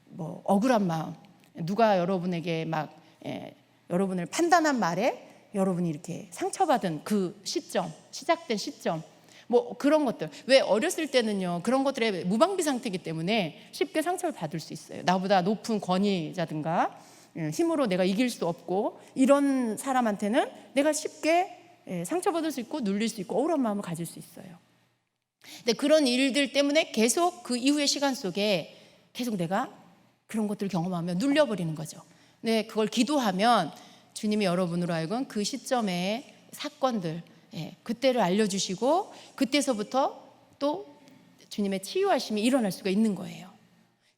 뭐 억울한 마음, 누가 여러분에게 막 여러분을 판단한 말에 여러분이 이렇게 상처받은 그 시점, 시작된 시점, 뭐 그런 것들. 왜 어렸을 때는요, 그런 것들에 무방비 상태이기 때문에 쉽게 상처를 받을 수 있어요. 나보다 높은 권위자든가 힘으로 내가 이길 수 없고, 이런 사람한테는 내가 쉽게 상처받을 수 있고 눌릴 수 있고 억울한 마음을 가질 수 있어요. 근데 그런 일들 때문에 계속 그 이후의 시간 속에 계속 내가 그런 것들을 경험하며 눌려버리는 거죠. 근데 그걸 기도하면 주님이 여러분으로 하여금 그 시점의 사건들, 그때를 알려주시고 그때서부터 또 주님의 치유하심이 일어날 수가 있는 거예요.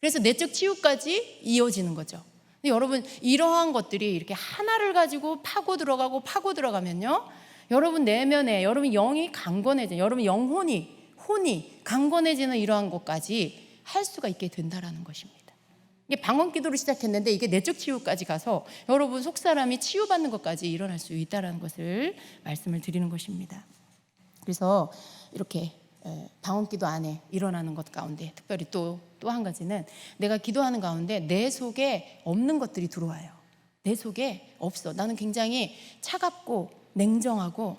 그래서 내적 치유까지 이어지는 거죠. 근데 여러분, 이러한 것들이 이렇게 하나를 가지고 파고 들어가면요, 여러분 내면에 여러분 영이 강건해져, 여러분 혼이 강건해지는 이러한 것까지 할 수가 있게 된다라는 것입니다. 이게 방언 기도를 시작했는데 이게 내적 치유까지 가서 여러분 속사람이 치유받는 것까지 일어날 수 있다는 것을 말씀을 드리는 것입니다. 그래서 이렇게 방언 기도 안에 일어나는 것 가운데 특별히 또 한 가지는, 내가 기도하는 가운데 내 속에 없는 것들이 들어와요. 내 속에 없어. 나는 굉장히 차갑고 냉정하고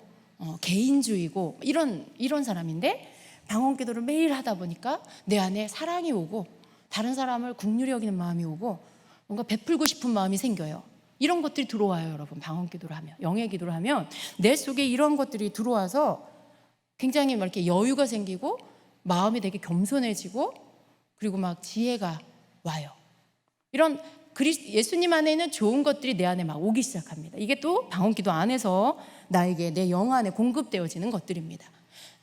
개인주의고 이런 사람인데, 방언 기도를 매일 하다 보니까 내 안에 사랑이 오고 다른 사람을 긍휼히 여기는 마음이 오고 뭔가 베풀고 싶은 마음이 생겨요. 이런 것들이 들어와요, 여러분. 방언 기도를 하면, 영의 기도를 하면 내 속에 이런 것들이 들어와서 굉장히 막 이렇게 여유가 생기고 마음이 되게 겸손해지고, 그리고 막 지혜가 와요. 이런 예수님 안에 있는 좋은 것들이 내 안에 막 오기 시작합니다. 이게 또 방언 기도 안에서 나에게 내 영 안에 공급되어지는 것들입니다.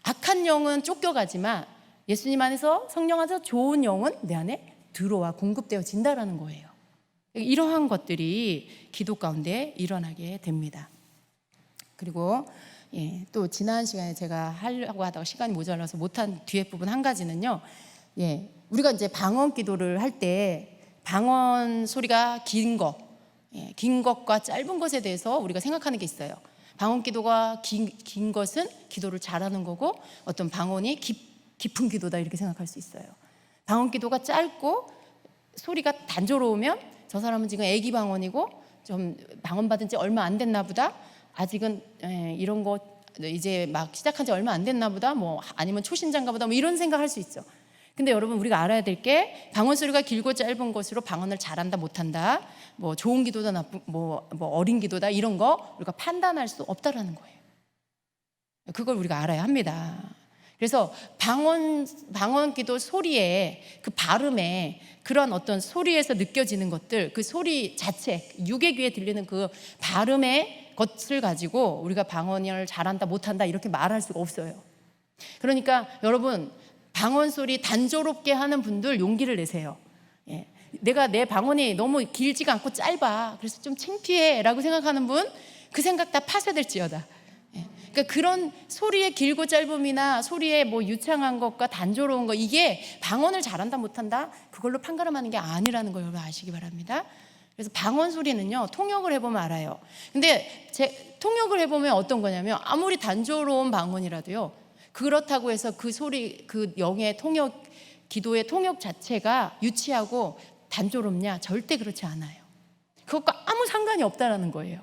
악한 영은 쫓겨가지만 예수님 안에서, 성령 안에서 좋은 영은 내 안에 들어와 공급되어진다라는 거예요. 이러한 것들이 기도 가운데 일어나게 됩니다. 그리고 또 지난 시간에 제가 하려고 하다가 시간이 모자라서 못한 뒤에 부분 한 가지는요, 우리가 이제 방언 기도를 할 때 방언 소리가 긴 것과 짧은 것에 대해서 우리가 생각하는 게 있어요. 방언 기도가 긴 것은 기도를 잘하는 거고, 어떤 방언이 깊은 기도다 이렇게 생각할 수 있어요. 방언 기도가 짧고 소리가 단조로우면 저 사람은 지금 애기 방언이고 좀 방언 받은 지 얼마 안 됐나 보다. 아직은 이런 거 이제 막 시작한 지 얼마 안 됐나 보다. 뭐 아니면 초신자인가 보다. 뭐 이런 생각할 수 있죠. 근데 여러분 우리가 알아야 될 게 방언 소리가 길고 짧은 것으로 방언을 잘한다 못한다, 뭐 좋은 기도다 나쁜 뭐 어린 기도다 이런 거 우리가 판단할 수 없다라는 거예요. 그걸 우리가 알아야 합니다. 그래서 방언 기도 소리에 그 발음에 그런 어떤 소리에서 느껴지는 것들, 그 소리 자체, 육의 귀에 들리는 그 발음의 것을 가지고 우리가 방언을 잘한다 못한다 이렇게 말할 수가 없어요. 그러니까 여러분 방언 소리 단조롭게 하는 분들 용기를 내세요. 예. 내가 내 방언이 너무 길지가 않고 짧아, 그래서 좀 창피해 라고 생각하는 분 그 생각 다 파쇄될지어다. 그러니까 그런 소리의 길고 짧음이나 소리의 뭐 유창한 것과 단조로운 거, 이게 방언을 잘한다 못한다 그걸로 판가름하는 게 아니라는 걸 여러분 아시기 바랍니다. 그래서 방언 소리는요 통역을 해보면 알아요. 근데 통역을 해보면 어떤 거냐면 아무리 단조로운 방언이라도요 그렇다고 해서 그 소리, 그 영의 통역, 기도의 통역 자체가 유치하고 단조롭냐? 절대 그렇지 않아요. 그것과 아무 상관이 없다라는 거예요.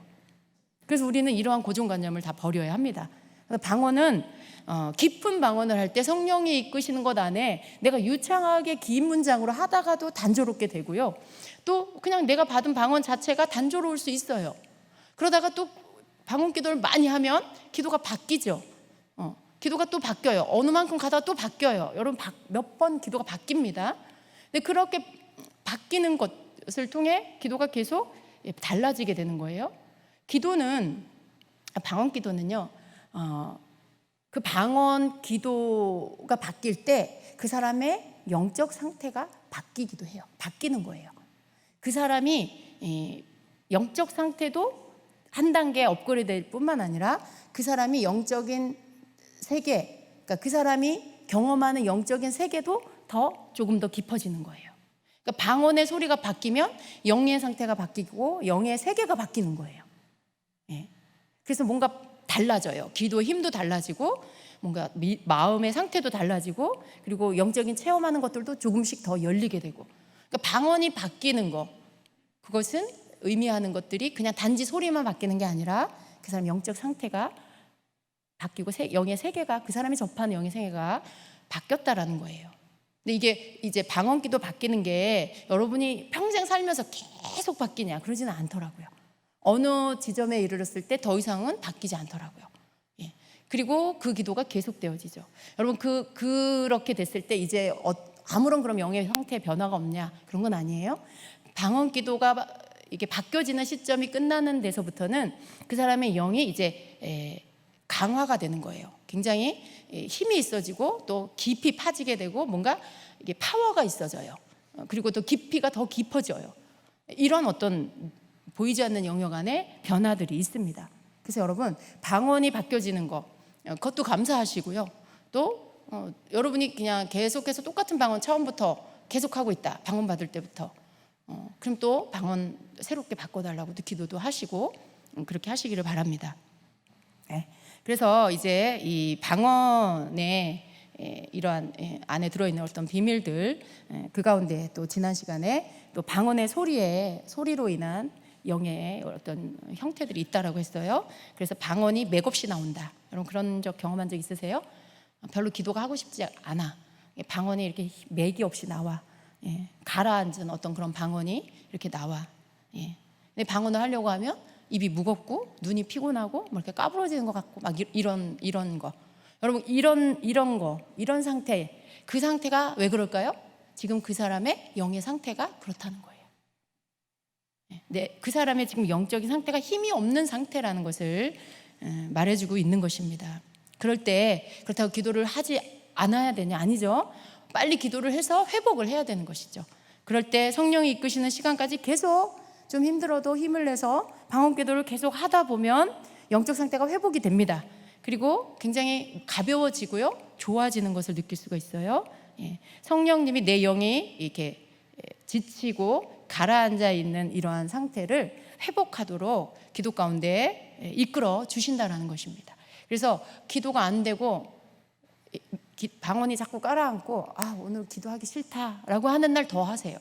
그래서 우리는 이러한 고정관념을 다 버려야 합니다. 방언은 깊은 방언을 할 때 성령이 이끄시는 것 안에 내가 유창하게 긴 문장으로 하다가도 단조롭게 되고요. 또 그냥 내가 받은 방언 자체가 단조로울 수 있어요. 그러다가 또 방언 기도를 많이 하면 기도가 바뀌죠. 기도가 또 바뀌어요. 어느 만큼 가다가 또 바뀌어요. 여러분 몇 번 기도가 바뀝니다. 근데 그렇게 바뀌는 것을 통해 기도가 계속 달라지게 되는 거예요. 기도는, 방언 기도는요, 그 방언 기도가 바뀔 때 그 사람의 영적 상태가 바뀌기도 해요. 바뀌는 거예요. 그 사람이 영적 상태도 한 단계 업그레이드 될 뿐만 아니라 그 사람이 영적인 세계, 그러니까 그 사람이 경험하는 영적인 세계도 조금 더 깊어지는 거예요. 그러니까 방언의 소리가 바뀌면 영의 상태가 바뀌고 영의 세계가 바뀌는 거예요. 그래서 뭔가 달라져요. 기도의 힘도 달라지고 뭔가 마음의 상태도 달라지고 그리고 영적인 체험하는 것들도 조금씩 더 열리게 되고. 그러니까 방언이 바뀌는 거, 그것은 의미하는 것들이 그냥 단지 소리만 바뀌는 게 아니라 그 사람 영적 상태가 바뀌고 영의 세계가, 그 사람이 접하는 영의 세계가 바뀌었다라는 거예요. 근데 이게 이제 방언 기도 바뀌는 게 여러분이 평생 살면서 계속 바뀌냐 그러지는 않더라고요. 어느 지점에 이르렀을 때 더 이상은 바뀌지 않더라고요. 그리고 그 기도가 계속되어지죠. 여러분 그렇게 됐을 때 이제 아무런 그런 영의 상태에 변화가 없냐 그런 건 아니에요. 방언 기도가 이게 바뀌어지는 시점이 끝나는 데서부터는 그 사람의 영이 이제 강화가 되는 거예요. 굉장히 힘이 있어지고 또 깊이 파지게 되고 뭔가 이게 파워가 있어져요. 그리고 또 깊이가 더 깊어져요. 이런 어떤 보이지 않는 영역 안에 변화들이 있습니다. 그래서 여러분 방언이 바뀌어지는 거, 그것도 감사하시고요. 또 여러분이 그냥 계속해서 똑같은 방언 처음부터 계속하고 있다, 방언 받을 때부터, 그럼 또 방언 새롭게 바꿔달라고 기도도 하시고 그렇게 하시기를 바랍니다. 그래서 이제 이 방언의 이러한 안에 들어있는 어떤 비밀들, 그 가운데 또 지난 시간에 또 방언의 소리로 인한 영의 어떤 형태들이 있다라고 했어요. 그래서 방언이 맥없이 나온다. 여러분 그런 적 경험한 적 있으세요? 별로 기도가 하고 싶지 않아. 방언이 이렇게 맥이 없이 나와. 가라앉은 어떤 그런 방언이 이렇게 나와. 근데 방언을 하려고 하면 입이 무겁고 눈이 피곤하고 뭐 이렇게 까부러지는 것 같고 막 이런 거. 여러분 이런 상태, 그 상태가 왜 그럴까요? 지금 그 사람의 영의 상태가 그렇다는 거예요. 네, 그 사람의 지금 영적인 상태가 힘이 없는 상태라는 것을 말해주고 있는 것입니다. 그럴 때 그렇다고 기도를 하지 않아야 되냐? 아니죠. 빨리 기도를 해서 회복을 해야 되는 것이죠. 그럴 때 성령이 이끄시는 시간까지 계속 좀 힘들어도 힘을 내서 방언 기도를 계속 하다 보면 영적 상태가 회복이 됩니다. 그리고 굉장히 가벼워지고요, 좋아지는 것을 느낄 수가 있어요. 성령님이 내 영이 이렇게 지치고 가라앉아 있는 이러한 상태를 회복하도록 기도 가운데 이끌어 주신다라는 것입니다. 그래서 기도가 안 되고 방언이 자꾸 깔아앉고 오늘 기도하기 싫다라고 하는 날 더 하세요.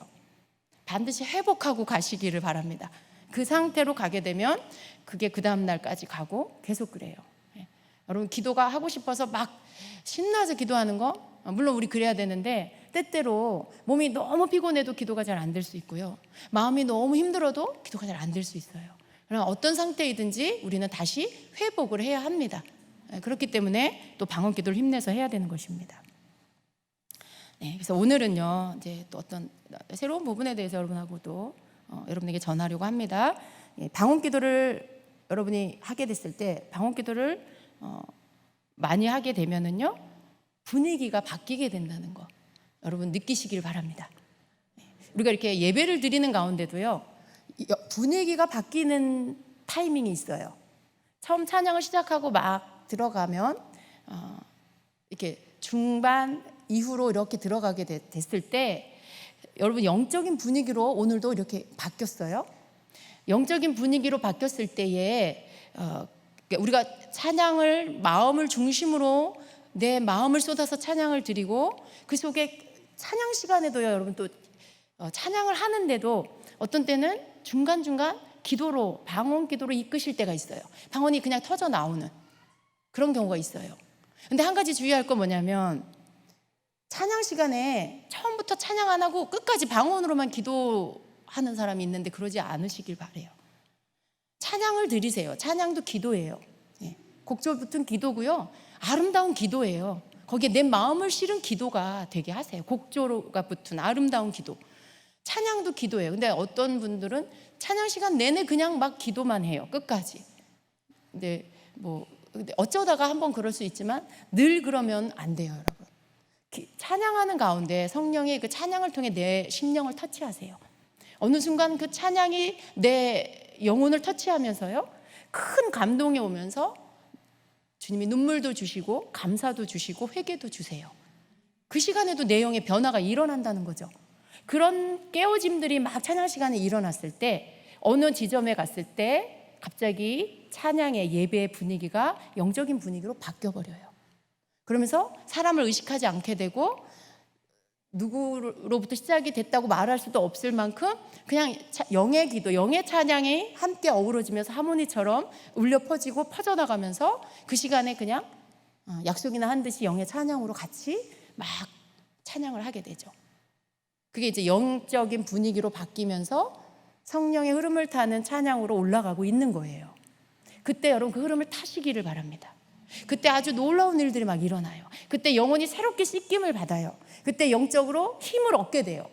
반드시 회복하고 가시기를 바랍니다. 그 상태로 가게 되면 그게 그 다음 날까지 가고 계속 그래요. 여러분 기도가 하고 싶어서 막 신나서 기도하는 거 물론 우리 그래야 되는데 때때로 몸이 너무 피곤해도 기도가 잘 안 될 수 있고요. 마음이 너무 힘들어도 기도가 잘 안 될 수 있어요. 그럼 어떤 상태이든지 우리는 다시 회복을 해야 합니다. 그렇기 때문에 또 방언 기도를 힘내서 해야 되는 것입니다. 네, 그래서 오늘은요 이제 또 어떤 새로운 부분에 대해서 여러분하고도 여러분에게 전하려고 합니다. 방언 기도를 여러분이 하게 됐을 때 방언 기도를 많이 하게 되면은요 분위기가 바뀌게 된다는 거 여러분 느끼시길 바랍니다. 우리가 이렇게 예배를 드리는 가운데도요 분위기가 바뀌는 타이밍이 있어요. 처음 찬양을 시작하고 막 들어가면 이렇게 중반 이후로 이렇게 들어가게 됐을 때 여러분 영적인 분위기로 오늘도 이렇게 바뀌었어요. 영적인 분위기로 바뀌었을 때에 우리가 찬양을 마음을 중심으로 내 마음을 쏟아서 찬양을 드리고 그 속에 찬양 시간에도요 여러분 또 찬양을 하는데도 어떤 때는 중간중간 기도로 방언 기도로 이끄실 때가 있어요. 방언이 그냥 터져 나오는 그런 경우가 있어요. 근데 한 가지 주의할 건 뭐냐면 찬양 시간에 처음부터 찬양 안 하고 끝까지 방언으로만 기도하는 사람이 있는데 그러지 않으시길 바래요. 찬양을 드리세요. 찬양도 기도예요. 곡조부터는 기도고요. 아름다운 기도예요. 거기에 내 마음을 실은 기도가 되게 하세요. 곡조가 붙은 아름다운 기도. 찬양도 기도예요. 근데 어떤 분들은 찬양 시간 내내 그냥 막 기도만 해요. 끝까지. 근데 어쩌다가 한번 그럴 수 있지만 늘 그러면 안 돼요, 여러분. 찬양하는 가운데 성령이 그 찬양을 통해 내 심령을 터치하세요. 어느 순간 그 찬양이 내 영혼을 터치하면서요 큰 감동이 오면서 주님이 눈물도 주시고 감사도 주시고 회개도 주세요. 그 시간에도 내 영의 변화가 일어난다는 거죠. 그런 깨어짐들이 막 찬양 시간에 일어났을 때 어느 지점에 갔을 때 갑자기 찬양의 예배의 분위기가 영적인 분위기로 바뀌어버려요. 그러면서 사람을 의식하지 않게 되고 누구로부터 시작이 됐다고 말할 수도 없을 만큼 그냥 영의 기도, 영의 찬양이 함께 어우러지면서 하모니처럼 울려 퍼지고 퍼져나가면서 그 시간에 그냥 약속이나 한 듯이 영의 찬양으로 같이 막 찬양을 하게 되죠. 그게 이제 영적인 분위기로 바뀌면서 성령의 흐름을 타는 찬양으로 올라가고 있는 거예요. 그때 여러분 그 흐름을 타시기를 바랍니다. 그때 아주 놀라운 일들이 막 일어나요. 그때 영혼이 새롭게 씻김을 받아요. 그때 영적으로 힘을 얻게 돼요.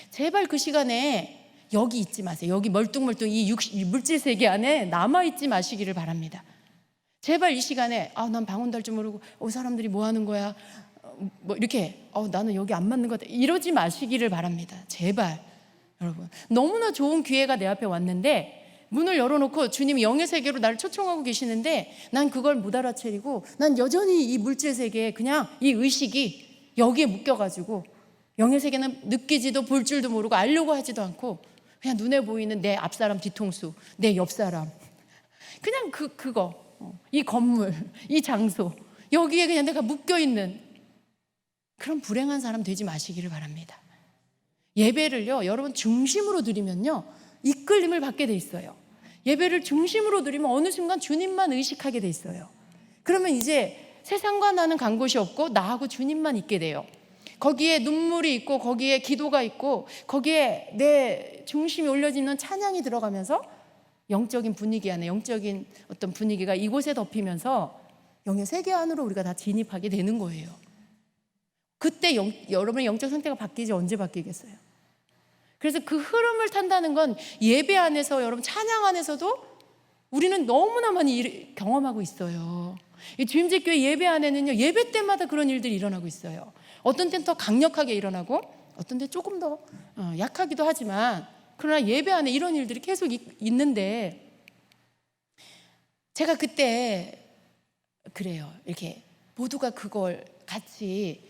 제발 그 시간에 여기 있지 마세요. 여기 멀뚱멀뚱 이 물질 세계 안에 남아있지 마시기를 바랍니다. 제발 이 시간에 난 방언 달 줄 모르고 사람들이 뭐 하는 거야 이렇게 나는 여기 안 맞는 것 같아 이러지 마시기를 바랍니다. 제발 여러분 너무나 좋은 기회가 내 앞에 왔는데 문을 열어놓고 주님이 영의 세계로 나를 초청하고 계시는데 난 그걸 못 알아채리고 난 여전히 이 물질 세계에 그냥 이 의식이 여기에 묶여가지고 영의 세계는 느끼지도 볼 줄도 모르고 알려고 하지도 않고 그냥 눈에 보이는 내 앞사람 뒤통수, 내 옆사람 그냥 그거 이 건물, 이 장소 여기에 그냥 내가 묶여있는 그런 불행한 사람 되지 마시기를 바랍니다. 예배를요 여러분 중심으로 드리면요 이끌림을 받게 돼 있어요. 예배를 중심으로 드리면 어느 순간 주님만 의식하게 돼 있어요. 그러면 이제 세상과 나는 간 곳이 없고 나하고 주님만 있게 돼요. 거기에 눈물이 있고 거기에 기도가 있고 거기에 내 중심이 올려지는 찬양이 들어가면서 영적인 분위기 안에 영적인 어떤 분위기가 이곳에 덮이면서 영의 세계 안으로 우리가 다 진입하게 되는 거예요. 그때 여러분의 영적 상태가 바뀌지 언제 바뀌겠어요? 그래서 그 흐름을 탄다는 건 예배 안에서 여러분 찬양 안에서도 우리는 너무나 많이 경험하고 있어요. 이 주임제교회 예배 안에는요 예배 때마다 그런 일들이 일어나고 있어요. 어떤 때는 더 강력하게 일어나고 어떤 때 조금 더 약하기도 하지만 그러나 예배 안에 이런 일들이 계속 있는데 제가 그때 그래요. 이렇게 모두가 그걸 같이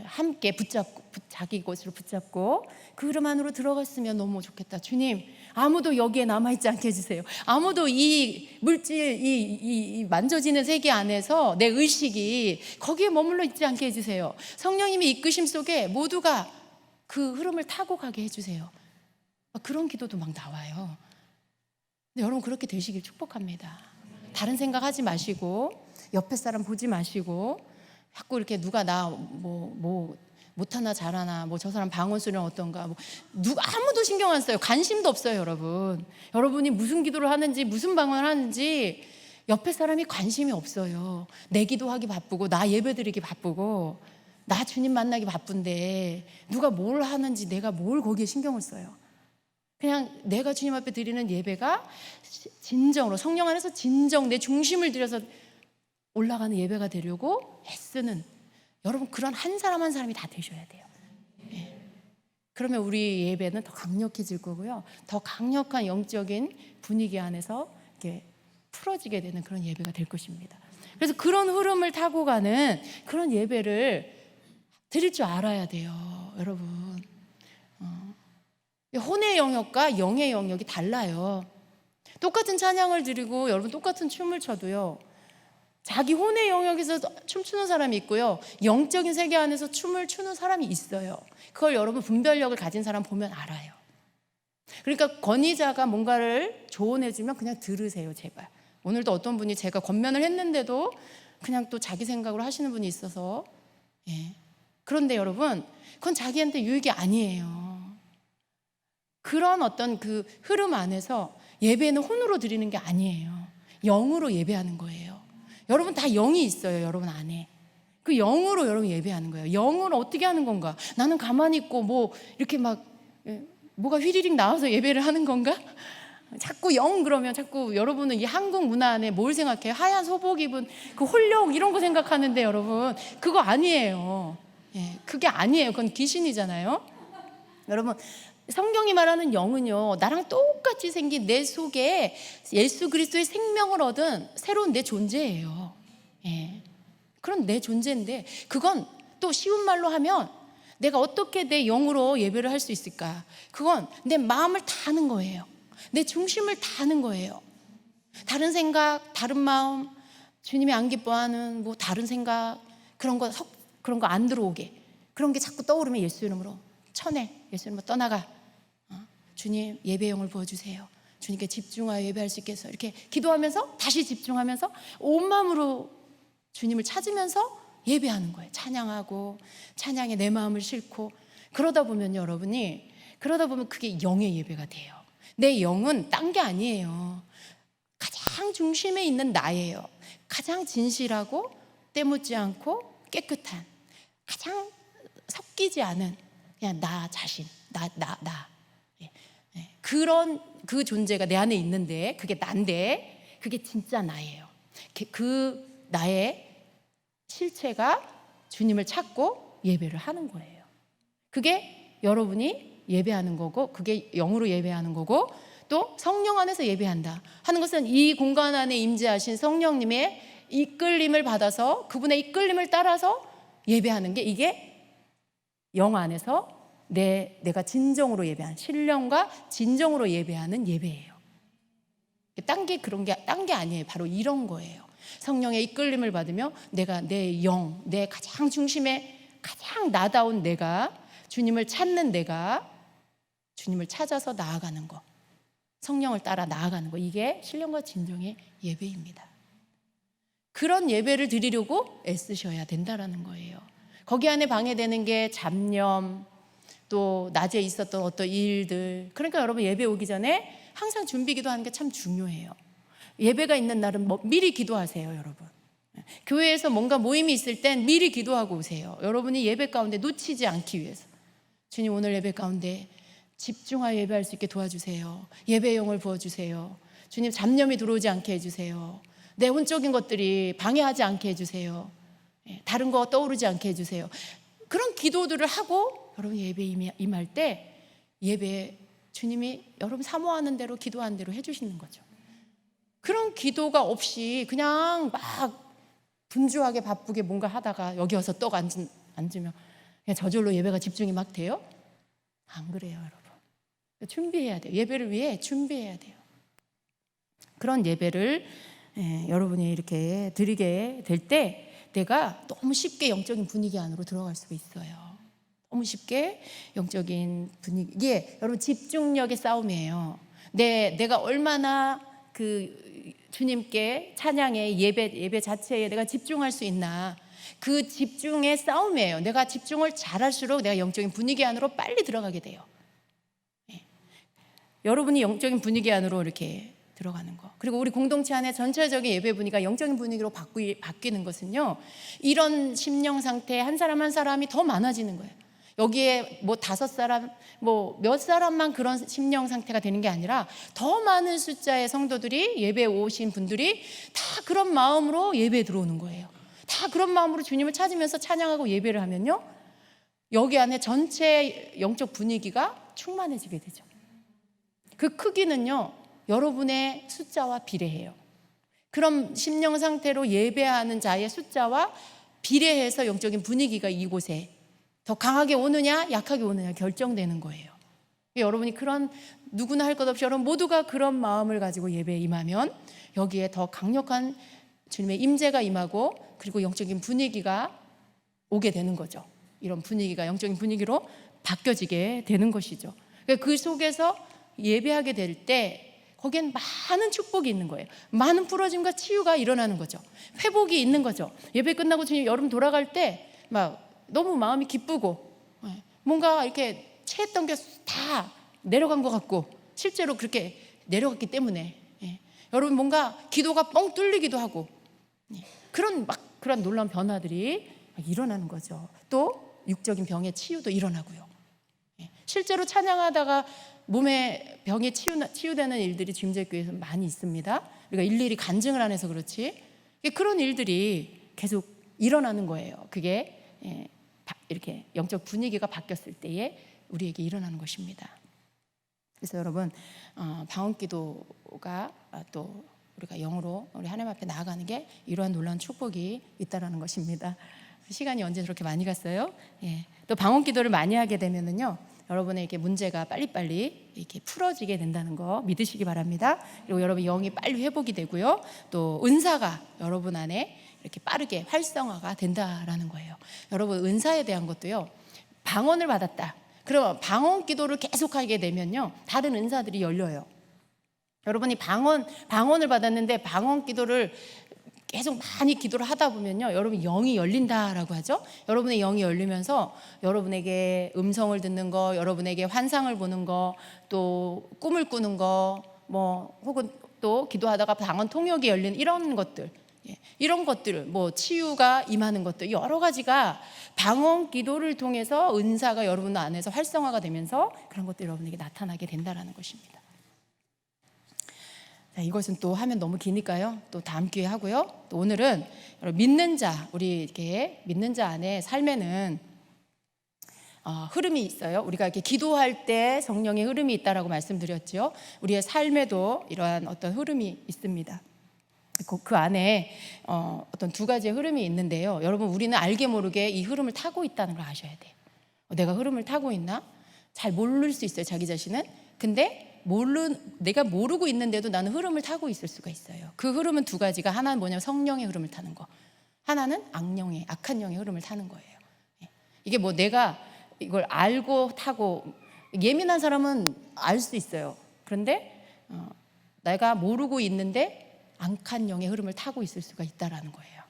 함께 붙잡고 자기 것으로 붙잡고 그 흐름 안으로 들어갔으면 너무 좋겠다. 주님, 아무도 여기에 남아있지 않게 해주세요. 아무도 이 물질, 이 만져지는 세계 안에서 내 의식이 거기에 머물러 있지 않게 해주세요. 성령님의 이끄심 속에 모두가 그 흐름을 타고 가게 해주세요. 그런 기도도 막 나와요. 근데 여러분 그렇게 되시길 축복합니다. 다른 생각하지 마시고 옆에 사람 보지 마시고 자꾸 이렇게 누가 나 못하나 잘하나 저 사람 방언 소리는 어떤가 아무도 신경 안 써요. 관심도 없어요. 여러분이 무슨 기도를 하는지 무슨 방언을 하는지 옆에 사람이 관심이 없어요. 내 기도하기 바쁘고 나 예배드리기 바쁘고 나 주님 만나기 바쁜데 누가 뭘 하는지 내가 뭘 거기에 신경을 써요. 그냥 내가 주님 앞에 드리는 예배가 진정으로 성령 안에서 진정 내 중심을 들여서 올라가는 예배가 되려고 애쓰는 여러분 그런 한 사람 한 사람이 다 되셔야 돼요. 예. 그러면 우리 예배는 더 강력해질 거고요. 더 강력한 영적인 분위기 안에서 이렇게 풀어지게 되는 그런 예배가 될 것입니다. 그래서 그런 흐름을 타고 가는 그런 예배를 드릴 줄 알아야 돼요. 여러분 혼의 영역과 영의 영역이 달라요. 똑같은 찬양을 드리고 여러분 똑같은 춤을 춰도요, 자기 혼의 영역에서 춤추는 사람이 있고요, 영적인 세계 안에서 춤을 추는 사람이 있어요. 그걸 여러분 분별력을 가진 사람 보면 알아요. 그러니까 권위자가 뭔가를 조언해주면 그냥 들으세요. 제발. 오늘도 어떤 분이 제가 권면을 했는데도 그냥 또 자기 생각으로 하시는 분이 있어서 그런데 여러분 그건 자기한테 유익이 아니에요. 그런 어떤 그 흐름 안에서 예배는 혼으로 드리는 게 아니에요. 영으로 예배하는 거예요. 여러분 다 영이 있어요. 여러분 안에. 그 영으로 여러분 예배하는 거예요. 영으로 어떻게 하는 건가? 나는 가만히 있고 이렇게 뭐가 휘리릭 나와서 예배를 하는 건가? 자꾸 영 그러면 자꾸 여러분은 이 한국 문화 안에 뭘 생각해요? 하얀 소복 입은 그 홀령 이런 거 생각하는데 여러분 그거 아니에요. 그게 아니에요. 그건 귀신이잖아요. 여러분 성경이 말하는 영은요, 나랑 똑같이 생긴 내 속에 예수 그리스도의 생명을 얻은 새로운 내 존재예요. 그런 내 존재인데 그건 또 쉬운 말로 하면 내가 어떻게 내 영으로 예배를 할 수 있을까? 그건 내 마음을 다하는 거예요. 내 중심을 다하는 거예요. 다른 생각, 다른 마음, 주님이 안 기뻐하는 다른 생각 그런 거 안 들어오게, 그런 게 자꾸 떠오르면 예수 이름으로 쳐내, 예수 이름으로 떠나가. 주님 예배용을 부어주세요. 주님께 집중하여 예배할 수 있게 해서 이렇게 기도하면서 다시 집중하면서 온 마음으로 주님을 찾으면서 예배하는 거예요. 찬양하고 찬양에 내 마음을 싣고 그러다 보면 그게 영의 예배가 돼요. 내 영은 딴 게 아니에요. 가장 중심에 있는 나예요. 가장 진실하고 때묻지 않고 깨끗한, 가장 섞이지 않은 그냥 나 자신, 나. 그런 그 존재가 내 안에 있는데 그게 난데 그게 진짜 나예요. 그 나의 실체가 주님을 찾고 예배를 하는 거예요. 그게 여러분이 예배하는 거고 그게 영으로 예배하는 거고 또 성령 안에서 예배한다 하는 것은 이 공간 안에 임재하신 성령님의 이끌림을 받아서 그분의 이끌림을 따라서 예배하는 게 이게 영 안에서 내가 진정으로 예배하는 신령과 진정으로 예배하는 예배예요. 딴 게 아니에요. 바로 이런 거예요. 성령의 이끌림을 받으며 내가 내 영, 내 가장 중심에 가장 나다운 내가 주님을 찾는 내가 주님을 찾아서 나아가는 거, 성령을 따라 나아가는 거, 이게 신령과 진정의 예배입니다. 그런 예배를 드리려고 애쓰셔야 된다라는 거예요. 거기 안에 방해되는 게 잡념, 또 낮에 있었던 어떤 일들. 그러니까 여러분 예배 오기 전에 항상 준비 기도하는 게 참 중요해요. 예배가 있는 날은 미리 기도하세요. 여러분 교회에서 뭔가 모임이 있을 땐 미리 기도하고 오세요. 여러분이 예배 가운데 놓치지 않기 위해서. 주님 오늘 예배 가운데 집중하여 예배할 수 있게 도와주세요. 예배의 영을 부어주세요. 주님 잡념이 들어오지 않게 해주세요. 내 혼적인 것들이 방해하지 않게 해주세요. 다른 거 떠오르지 않게 해주세요. 그런 기도들을 하고 여러분 예배에 임할 때 예배 주님이 여러분 사모하는 대로 기도하는 대로 해주시는 거죠. 그런 기도가 없이 그냥 막 분주하게 바쁘게 뭔가 하다가 여기 와서 떡 앉으면 그냥 저절로 예배가 집중이 막 돼요? 안 그래요, 여러분. 준비해야 돼요. 예배를 위해 준비해야 돼요. 그런 예배를 여러분이 이렇게 드리게 될 때 내가 너무 쉽게 영적인 분위기 안으로 들어갈 수가 있어요. 너무 쉽게 영적인 분위기, 이게 여러분 집중력의 싸움이에요. 내가 얼마나 그 주님께 찬양의 예배 자체에 내가 집중할 수 있나, 그 집중의 싸움이에요. 내가 집중을 잘할수록 내가 영적인 분위기 안으로 빨리 들어가게 돼요. 여러분이 영적인 분위기 안으로 이렇게 들어가는 거, 그리고 우리 공동체 안에 전체적인 예배 분위기가 영적인 분위기로 바뀌는 것은요, 이런 심령 상태 한 사람 한 사람이 더 많아지는 거예요. 여기에 뭐 5사람 뭐 몇 사람만 그런 심령 상태가 되는 게 아니라 더 많은 숫자의 성도들이, 예배에 오신 분들이 다 그런 마음으로 예배에 들어오는 거예요. 다 그런 마음으로 주님을 찾으면서 찬양하고 예배를 하면요, 여기 안에 전체 영적 분위기가 충만해지게 되죠. 그 크기는요, 여러분의 숫자와 비례해요. 그런 심령 상태로 예배하는 자의 숫자와 비례해서 영적인 분위기가 이곳에 더 강하게 오느냐 약하게 오느냐 결정되는 거예요. 여러분이 그런, 누구나 할 것 없이 여러분 모두가 그런 마음을 가지고 예배에 임하면 여기에 더 강력한 주님의 임재가 임하고, 그리고 영적인 분위기가 오게 되는 거죠. 이런 분위기가 영적인 분위기로 바뀌어지게 되는 것이죠. 그 속에서 예배하게 될 때 거기엔 많은 축복이 있는 거예요. 많은 부러짐과 치유가 일어나는 거죠. 회복이 있는 거죠. 예배 끝나고 주님 여러분 돌아갈 때 막 너무 마음이 기쁘고, 뭔가 이렇게 체했던 게 다 내려간 것 같고, 실제로 그렇게 내려갔기 때문에 여러분 뭔가 기도가 뻥 뚫리기도 하고, 그런 놀라운 변화들이 일어나는 거죠. 또 육적인 병의 치유도 일어나고요. 실제로 찬양하다가 몸의 병에 치유되는 일들이 주임제교회에서 많이 있습니다. 우리가 일일이 간증을 안 해서 그렇지 그런 일들이 계속 일어나는 거예요. 그게 이렇게 영적 분위기가 바뀌었을 때에 우리에게 일어나는 것입니다. 그래서 여러분, 방언기도가 또 우리가 영으로 우리 하나님 앞에 나아가는 게 이러한 놀라운 축복이 있다라는 것입니다. 시간이 언제 저렇게 많이 갔어요? 또 방언기도를 많이 하게 되면은요, 여러분에게 문제가 빨리빨리 이렇게 풀어지게 된다는 거 믿으시기 바랍니다. 그리고 여러분 영이 빨리 회복이 되고요, 또 은사가 여러분 안에 이렇게 빠르게 활성화가 된다라는 거예요. 여러분 은사에 대한 것도요, 방언을 받았다 그러면 방언 기도를 계속하게 되면요, 다른 은사들이 열려요. 여러분이 방언을 받았는데 방언 기도를 계속 많이 기도를 하다 보면요, 여러분 영이 열린다라고 하죠. 여러분의 영이 열리면서 여러분에게 음성을 듣는 거, 여러분에게 환상을 보는 거, 또 꿈을 꾸는 거, 뭐 혹은 또 기도하다가 방언 통역이 열리는 이런 것들, 이런 것들, 뭐 치유가 임하는 것들, 여러 가지가 방언 기도를 통해서 은사가 여러분 안에서 활성화가 되면서 그런 것들이 여러분에게 나타나게 된다라는 것입니다. 자, 이것은 또 하면 너무 기니까요, 또 다음 기회에 하고요. 또 오늘은 믿는 자, 우리 이렇게 믿는 자 안에 삶에는 흐름이 있어요. 우리가 이렇게 기도할 때 성령의 흐름이 있다라고 말씀드렸죠. 우리의 삶에도 이러한 어떤 흐름이 있습니다. 그 안에 어떤 2가지의 흐름이 있는데요, 여러분 우리는 알게 모르게 이 흐름을 타고 있다는 걸 아셔야 돼요. 내가 흐름을 타고 있나? 잘 모를 수 있어요, 자기 자신은. 근데 내가 모르고 있는데도 나는 흐름을 타고 있을 수가 있어요. 그 흐름은 2가지가, 하나는 뭐냐면 성령의 흐름을 타는 거, 하나는 악한 영의 흐름을 타는 거예요. 이게 뭐 내가 이걸 알고 타고, 예민한 사람은 알 수 있어요. 그런데 내가 모르고 있는데 악한 영의 흐름을 타고 있을 수가 있다라는 거예요.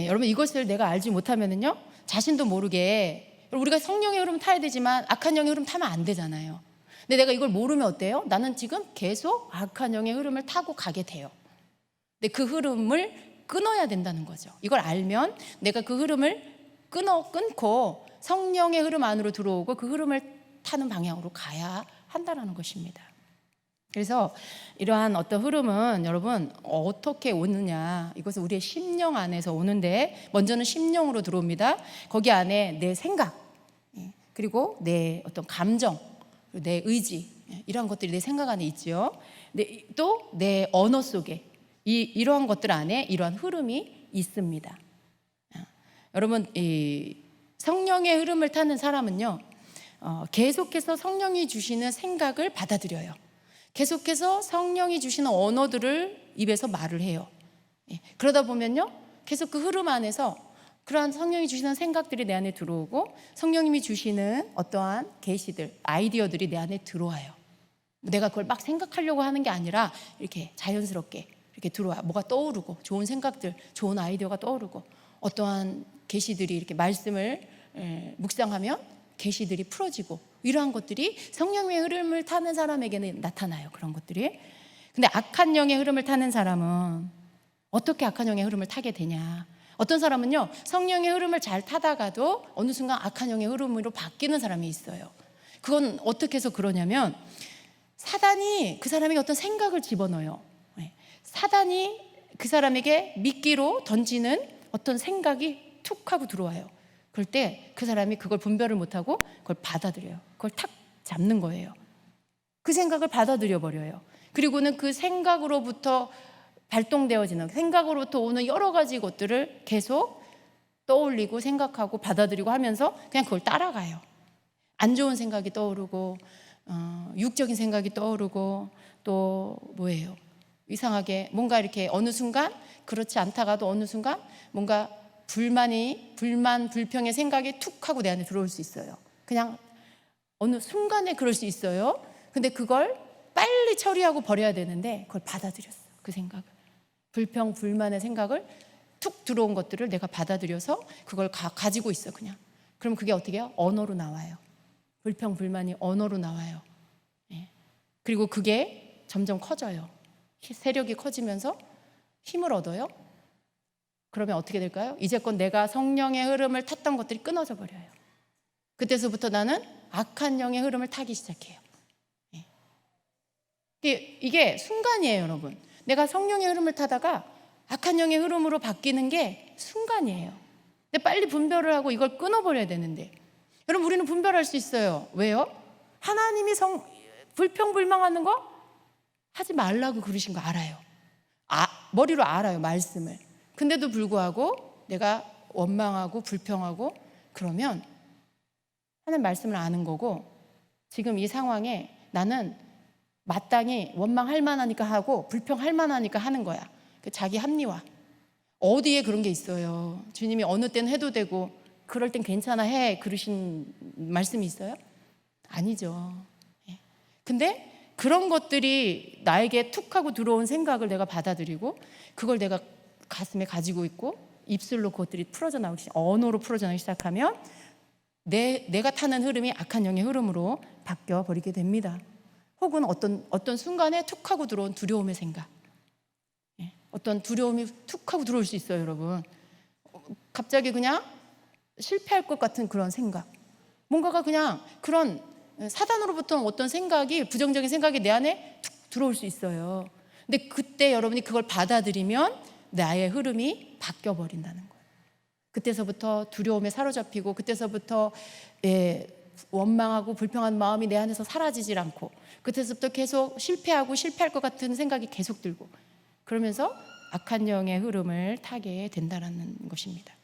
여러분 이것을 내가 알지 못하면은요, 자신도 모르게, 우리가 성령의 흐름 타야 되지만 악한 영의 흐름 타면 안 되잖아요. 근데 내가 이걸 모르면 어때요? 나는 지금 계속 악한 영의 흐름을 타고 가게 돼요. 근데 그 흐름을 끊어야 된다는 거죠. 이걸 알면 내가 그 흐름을 끊고 성령의 흐름 안으로 들어오고 그 흐름을 타는 방향으로 가야 한다는 것입니다. 그래서 이러한 어떤 흐름은 여러분 어떻게 오느냐, 이것은 우리의 심령 안에서 오는데, 먼저는 심령으로 들어옵니다. 거기 안에 내 생각, 그리고 내 어떤 감정, 내 의지, 이러한 것들이 내 생각 안에 있죠. 또 내 언어 속에 이러한 것들 안에 이러한 흐름이 있습니다. 여러분, 이 성령의 흐름을 타는 사람은요, 계속해서 성령이 주시는 생각을 받아들여요. 계속해서 성령이 주시는 언어들을 입에서 말을 해요. 그러다 보면요, 계속 그 흐름 안에서 그러한 성령이 주시는 생각들이 내 안에 들어오고 성령님이 주시는 어떠한 계시들, 아이디어들이 내 안에 들어와요. 내가 그걸 막 생각하려고 하는 게 아니라 이렇게 자연스럽게 이렇게 들어와. 뭐가 떠오르고 좋은 생각들, 좋은 아이디어가 떠오르고 어떠한 계시들이 이렇게 말씀을 묵상하면 계시들이 풀어지고 이러한 것들이 성령의 흐름을 타는 사람에게는 나타나요. 그런 것들이. 근데 악한 영의 흐름을 타는 사람은 어떻게 악한 영의 흐름을 타게 되냐? 어떤 사람은요, 성령의 흐름을 잘 타다가도 어느 순간 악한 영의 흐름으로 바뀌는 사람이 있어요. 그건 어떻게 해서 그러냐면 사단이 그 사람에게 어떤 생각을 집어넣어요. 사단이 그 사람에게 미끼로 던지는 어떤 생각이 툭 하고 들어와요. 그럴 때 그 사람이 그걸 분별을 못하고 그걸 받아들여요. 그걸 탁 잡는 거예요. 그 생각을 받아들여 버려요. 그리고는 그 생각으로부터 발동되어지는, 생각으로부터 오는 여러 가지 것들을 계속 떠올리고 생각하고 받아들이고 하면서 그냥 그걸 따라가요. 안 좋은 생각이 떠오르고 육적인 생각이 떠오르고 또 뭐예요? 이상하게 뭔가 이렇게 어느 순간 그렇지 않다가도 어느 순간 뭔가 불만, 불평의 생각이 툭 하고 내 안에 들어올 수 있어요. 그냥 어느 순간에 그럴 수 있어요. 근데 그걸 빨리 처리하고 버려야 되는데 그걸 받아들였어요. 그 생각을. 불평, 불만의 생각을 툭 들어온 것들을 내가 받아들여서 그걸 가지고 있어 그냥. 그럼 그게 어떻게 해요? 언어로 나와요. 불평, 불만이 언어로 나와요. 그리고 그게 점점 커져요. 세력이 커지면서 힘을 얻어요. 그러면 어떻게 될까요? 이제껏 내가 성령의 흐름을 탔던 것들이 끊어져 버려요. 그때서부터 나는 악한 영의 흐름을 타기 시작해요. 이게 순간이에요, 여러분. 내가 성령의 흐름을 타다가 악한 영의 흐름으로 바뀌는 게 순간이에요. 근데 빨리 분별을 하고 이걸 끊어버려야 되는데, 여러분, 우리는 분별할 수 있어요. 왜요? 하나님이 불평불망하는 거 하지 말라고 그러신 거 알아요. 머리로 알아요, 말씀을. 근데도 불구하고 내가 원망하고 불평하고 그러면 하나님 말씀을 아는 거고, 지금 이 상황에 나는 마땅히 원망할 만하니까 하고 불평할 만하니까 하는 거야. 자기 합리화. 어디에 그런 게 있어요? 주님이 어느 때는 해도 되고 그럴 땐 괜찮아 해 그러신 말씀이 있어요? 아니죠. 근데 그런 것들이 나에게 툭 하고 들어온 생각을 내가 받아들이고 그걸 내가 가슴에 가지고 있고 입술로 그것들이 풀어져 나오기 시작, 언어로 풀어져 나오기 시작하면 내가 타는 흐름이 악한 영의 흐름으로 바뀌어 버리게 됩니다. 혹은 어떤 순간에 툭 하고 들어온 두려움의 생각, 어떤 두려움이 툭 하고 들어올 수 있어요, 여러분. 갑자기 그냥 실패할 것 같은 그런 생각, 뭔가가 그냥 그런 사단으로부터 어떤 생각이, 부정적인 생각이 내 안에 툭 들어올 수 있어요. 근데 그때 여러분이 그걸 받아들이면 나의 흐름이 바뀌어 버린다는 거예요. 그때서부터 두려움에 사로잡히고 그때서부터 원망하고 불평한 마음이 내 안에서 사라지질 않고 그때서부터 계속 실패할 것 같은 생각이 계속 들고 그러면서 악한 영의 흐름을 타게 된다는 것입니다.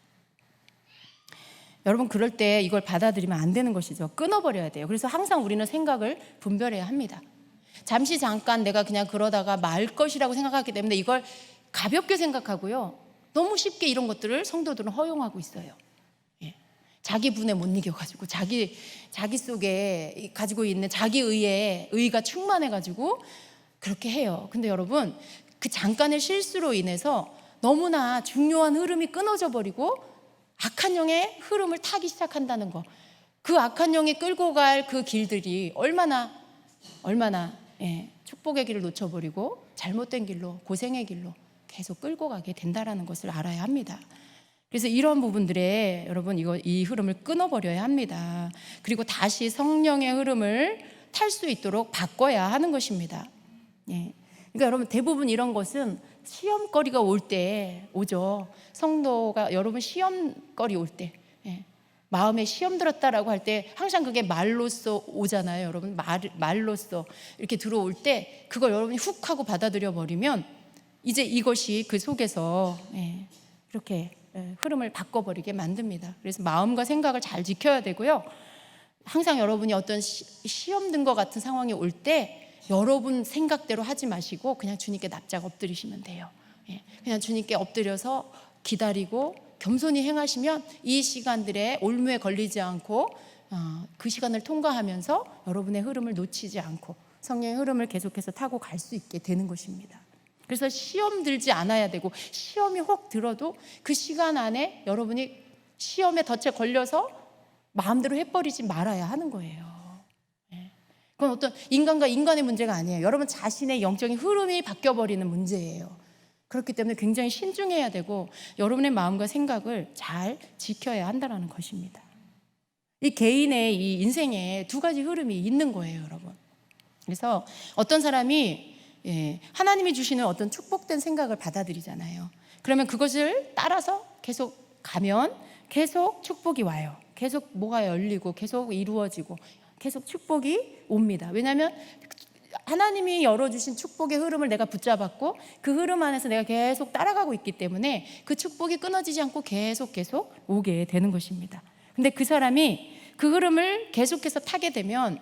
여러분, 그럴 때 이걸 받아들이면 안 되는 것이죠. 끊어버려야 돼요. 그래서 항상 우리는 생각을 분별해야 합니다. 잠시 잠깐 내가 그냥 그러다가 말 것이라고 생각하기 때문에 이걸 가볍게 생각하고요, 너무 쉽게 이런 것들을 성도들은 허용하고 있어요. 자기 분에 못 이겨가지고 자기 속에 가지고 있는 자기 의가 충만해가지고 그렇게 해요. 근데 여러분, 그 잠깐의 실수로 인해서 너무나 중요한 흐름이 끊어져 버리고 악한 영의 흐름을 타기 시작한다는 거. 그 악한 영이 끌고 갈 그 길들이 얼마나 축복의 길을 놓쳐버리고 잘못된 길로, 고생의 길로 계속 끌고 가게 된다는 것을 알아야 합니다. 그래서 이런 부분들에 여러분 이 흐름을 끊어버려야 합니다. 그리고 다시 성령의 흐름을 탈 수 있도록 바꿔야 하는 것입니다. 그러니까 여러분, 대부분 이런 것은 시험거리가 올 때 오죠. 성도가 여러분 시험거리 올 때, 마음에 시험 들었다라고 할 때 항상 그게 말로써 오잖아요. 여러분, 말로써 이렇게 들어올 때 그걸 여러분이 훅 하고 받아들여 버리면 이제 이것이 그 속에서 이렇게 흐름을 바꿔버리게 만듭니다. 그래서 마음과 생각을 잘 지켜야 되고요. 항상 여러분이 어떤 시험 든 것 같은 상황이 올 때 여러분 생각대로 하지 마시고 그냥 주님께 납작 엎드리시면 돼요. 그냥 주님께 엎드려서 기다리고 겸손히 행하시면 이 시간들에 올무에 걸리지 않고 그 시간을 통과하면서 여러분의 흐름을 놓치지 않고 성령의 흐름을 계속해서 타고 갈 수 있게 되는 것입니다. 그래서 시험 들지 않아야 되고, 시험이 혹 들어도 그 시간 안에 여러분이 시험에 덫에 걸려서 마음대로 해버리지 말아야 하는 거예요. 그건 어떤 인간과 인간의 문제가 아니에요. 여러분 자신의 영적인 흐름이 바뀌어버리는 문제예요. 그렇기 때문에 굉장히 신중해야 되고 여러분의 마음과 생각을 잘 지켜야 한다는 것입니다. 이 개인의 이 인생에 두 가지 흐름이 있는 거예요, 여러분. 그래서 어떤 사람이 하나님이 주시는 어떤 축복된 생각을 받아들이잖아요. 그러면 그것을 따라서 계속 가면 계속 축복이 와요. 계속 뭐가 열리고 계속 이루어지고 계속 축복이 옵니다. 왜냐하면 하나님이 열어주신 축복의 흐름을 내가 붙잡았고 그 흐름 안에서 내가 계속 따라가고 있기 때문에 그 축복이 끊어지지 않고 계속 오게 되는 것입니다. 근데 그 사람이 그 흐름을 계속해서 타게 되면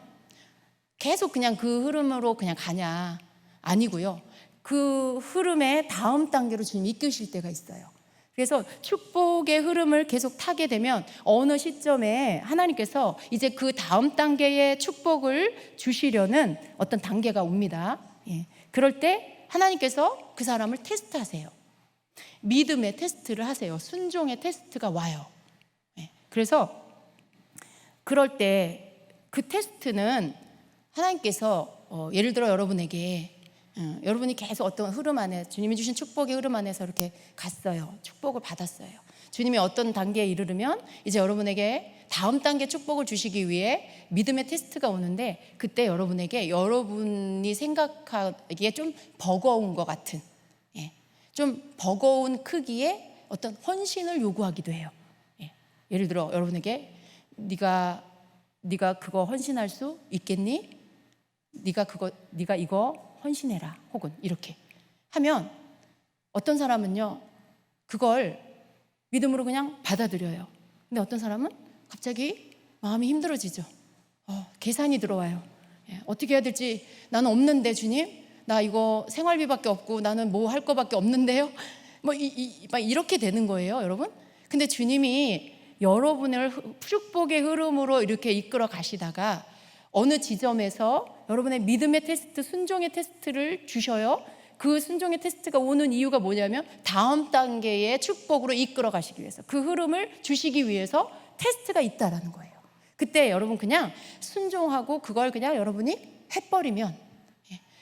계속 그냥 그 흐름으로 그냥 가냐? 아니고요. 그 흐름의 다음 단계로 주님이 이끄실 때가 있어요. 그래서 축복의 흐름을 계속 타게 되면 어느 시점에 하나님께서 이제 그 다음 단계의 축복을 주시려는 어떤 단계가 옵니다. 그럴 때 하나님께서 그 사람을 테스트하세요. 믿음의 테스트를 하세요. 순종의 테스트가 와요. 그래서 그럴 때 그 테스트는 하나님께서 예를 들어 여러분에게 여러분이 계속 어떤 흐름 안에 주님이 주신 축복의 흐름 안에서 이렇게 갔어요. 축복을 받았어요. 주님이 어떤 단계에 이르르면 이제 여러분에게 다음 단계 축복을 주시기 위해 믿음의 테스트가 오는데 그때 여러분에게 여러분이 생각하기에 좀 버거운 것 같은 좀 버거운 크기의 어떤 헌신을 요구하기도 해요. 예를 들어 여러분에게 네가 그거 헌신할 수 있겠니? 네가 이거 헌신해라. 혹은 이렇게 하면 어떤 사람은요 그걸 믿음으로 그냥 받아들여요. 근데 어떤 사람은 갑자기 마음이 힘들어지죠. 계산이 들어와요. 어떻게 해야 될지, 나는 없는데 주님, 나 이거 생활비밖에 없고 나는 뭐 할 거밖에 없는데요. 막 이렇게 되는 거예요, 여러분. 근데 주님이 여러분을 축복의 흐름으로 이렇게 이끌어 가시다가 어느 지점에서 여러분의 믿음의 테스트, 순종의 테스트를 주셔요. 그 순종의 테스트가 오는 이유가 뭐냐면 다음 단계의 축복으로 이끌어 가시기 위해서, 그 흐름을 주시기 위해서 테스트가 있다라는 거예요. 그때 여러분 그냥 순종하고 그걸 그냥 여러분이 해버리면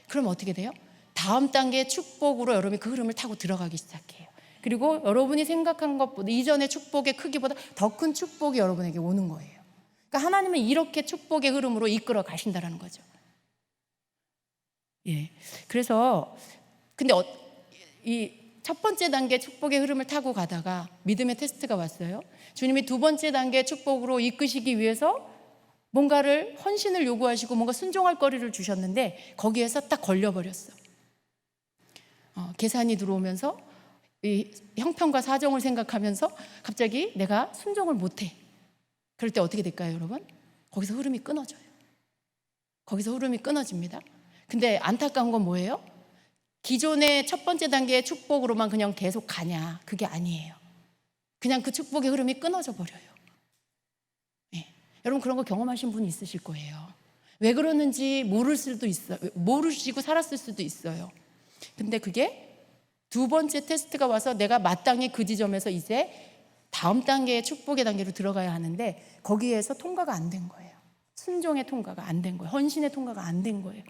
그럼 어떻게 돼요? 다음 단계의 축복으로 여러분이 그 흐름을 타고 들어가기 시작해요. 그리고 여러분이 생각한 것보다, 이전의 축복의 크기보다 더 큰 축복이 여러분에게 오는 거예요. 그러니까 하나님은 이렇게 축복의 흐름으로 이끌어 가신다라는 거죠. 그래서 근데 이 첫 번째 단계 축복의 흐름을 타고 가다가 믿음의 테스트가 왔어요. 주님이 두 번째 단계 축복으로 이끄시기 위해서 뭔가를 헌신을 요구하시고 뭔가 순종할 거리를 주셨는데 거기에서 딱 걸려버렸어. 계산이 들어오면서 이 형편과 사정을 생각하면서 갑자기 내가 순종을 못해. 그럴 때 어떻게 될까요, 여러분? 거기서 흐름이 끊어져요. 거기서 흐름이 끊어집니다. 근데 안타까운 건 뭐예요? 기존의 첫 번째 단계의 축복으로만 그냥 계속 가냐? 그게 아니에요. 그냥 그 축복의 흐름이 끊어져 버려요. 여러분 그런 거 경험하신 분 있으실 거예요. 왜 그러는지 모를 수도 있어요. 모르시고 살았을 수도 있어요. 근데 그게 두 번째 테스트가 와서 내가 마땅히 그 지점에서 이제 다음 단계의 축복의 단계로 들어가야 하는데 거기에서 통과가 안 된 거예요. 순종의 통과가 안 된 거예요. 헌신의 통과가 안 된 거예요.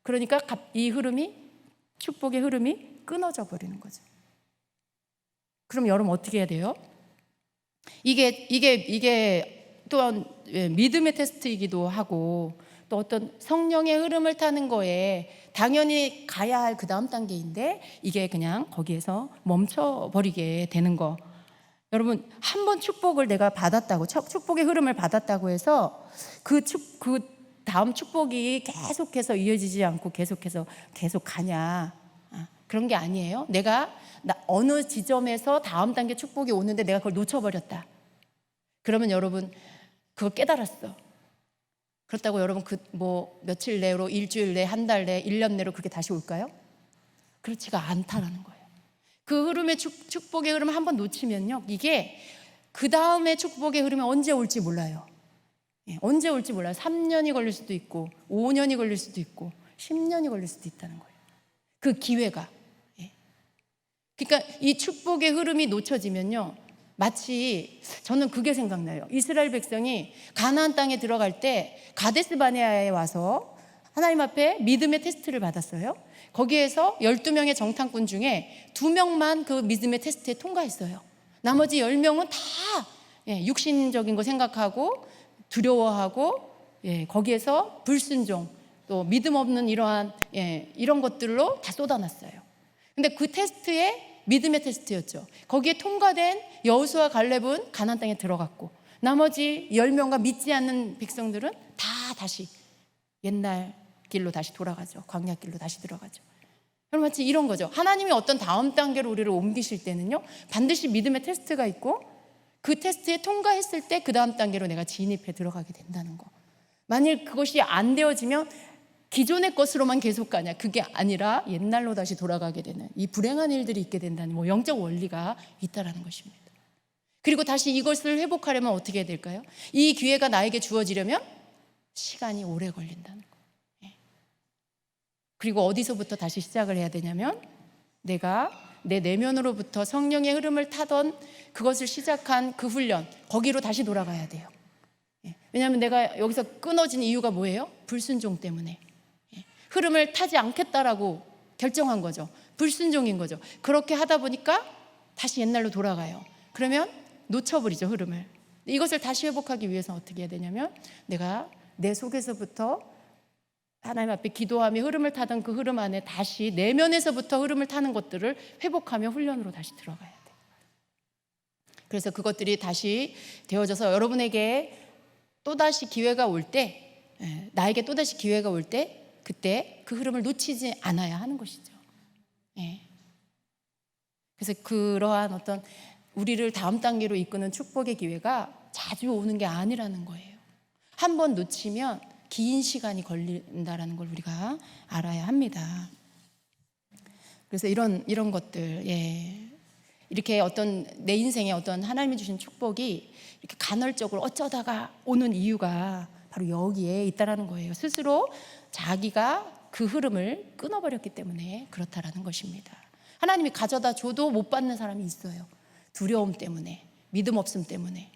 그러니까 이 흐름이, 축복의 흐름이 끊어져 버리는 거죠. 그럼 여러분 어떻게 해야 돼요? 이게 또한 믿음의 테스트이기도 하고 또 어떤 성령의 흐름을 타는 거에 당연히 가야 할 그 다음 단계인데 이게 그냥 거기에서 멈춰버리게 되는 거. 여러분 한 번 축복을 내가 받았다고, 축복의 흐름을 받았다고 해서 그 다음 축복이 계속해서 이어지지 않고 계속 가냐? 그런 게 아니에요. 내가 어느 지점에서 다음 단계 축복이 오는데 내가 그걸 놓쳐버렸다. 그러면 여러분 그걸 깨달았어. 그렇다고 여러분 며칠 내로, 일주일 내, 한 달 내, 1년 내로 그렇게 다시 올까요? 그렇지가 않다라는 거예요. 그 흐름의 축복의 흐름을 한번 놓치면요, 이게 그 다음에 축복의 흐름이 언제 올지 몰라요. 언제 올지 몰라요. 3년이 걸릴 수도 있고 5년이 걸릴 수도 있고 10년이 걸릴 수도 있다는 거예요. 그 기회가. 그러니까 이 축복의 흐름이 놓쳐지면요, 마치 저는 그게 생각나요. 이스라엘 백성이 가나안 땅에 들어갈 때 가데스 바네아에 와서 하나님 앞에 믿음의 테스트를 받았어요. 거기에서 12명의 정탐꾼 중에 2명만 그 믿음의 테스트에 통과했어요. 나머지 10명은 다 육신적인 거 생각하고 두려워하고 거기에서 불순종, 또 믿음 없는 이러한 이런 것들로 다 쏟아놨어요. 근데 그 테스트에 믿음의 테스트였죠. 거기에 통과된 여호수아 갈렙은 가나안 땅에 들어갔고, 나머지 10명과 믿지 않는 백성들은 다 다시 옛날 길로 다시 돌아가죠. 광야 길로 다시 들어가죠. 여러분, 마치 이런 거죠. 하나님이 어떤 다음 단계로 우리를 옮기실 때는요, 반드시 믿음의 테스트가 있고 그 테스트에 통과했을 때 그 다음 단계로 내가 진입해 들어가게 된다는 거. 만일 그것이 안 되어지면 기존의 것으로만 계속 가냐, 그게 아니라 옛날로 다시 돌아가게 되는 이 불행한 일들이 있게 된다는 영적 원리가 있다라는 것입니다. 그리고 다시 이것을 회복하려면 어떻게 해야 될까요? 이 기회가 나에게 주어지려면 시간이 오래 걸린다는 거예요. 그리고 어디서부터 다시 시작을 해야 되냐면, 내가 내 내면으로부터 성령의 흐름을 타던 그것을 시작한 그 훈련, 거기로 다시 돌아가야 돼요. 왜냐하면 내가 여기서 끊어진 이유가 뭐예요? 불순종 때문에. 흐름을 타지 않겠다라고 결정한 거죠. 불순종인 거죠. 그렇게 하다 보니까 다시 옛날로 돌아가요. 그러면 놓쳐버리죠, 흐름을. 이것을 다시 회복하기 위해서 어떻게 해야 되냐면, 내가 내 속에서부터 하나님 앞에 기도하며 흐름을 타던 그 흐름 안에 다시 내면에서부터 흐름을 타는 것들을 회복하며 훈련으로 다시 들어가야 돼요. 그래서 그것들이 다시 되어져서 여러분에게 또다시 기회가 올 때, 나에게 또다시 기회가 올 때 그때 그 흐름을 놓치지 않아야 하는 것이죠. 그래서 그러한 어떤 우리를 다음 단계로 이끄는 축복의 기회가 자주 오는 게 아니라는 거예요. 한 번 놓치면 긴 시간이 걸린다라는 걸 우리가 알아야 합니다. 그래서 이런 것들, 이렇게 어떤 내 인생에 어떤 하나님이 주신 축복이 이렇게 간헐적으로 어쩌다가 오는 이유가 바로 여기에 있다라는 거예요. 스스로 자기가 그 흐름을 끊어버렸기 때문에 그렇다라는 것입니다. 하나님이 가져다 줘도 못 받는 사람이 있어요. 두려움 때문에, 믿음 없음 때문에.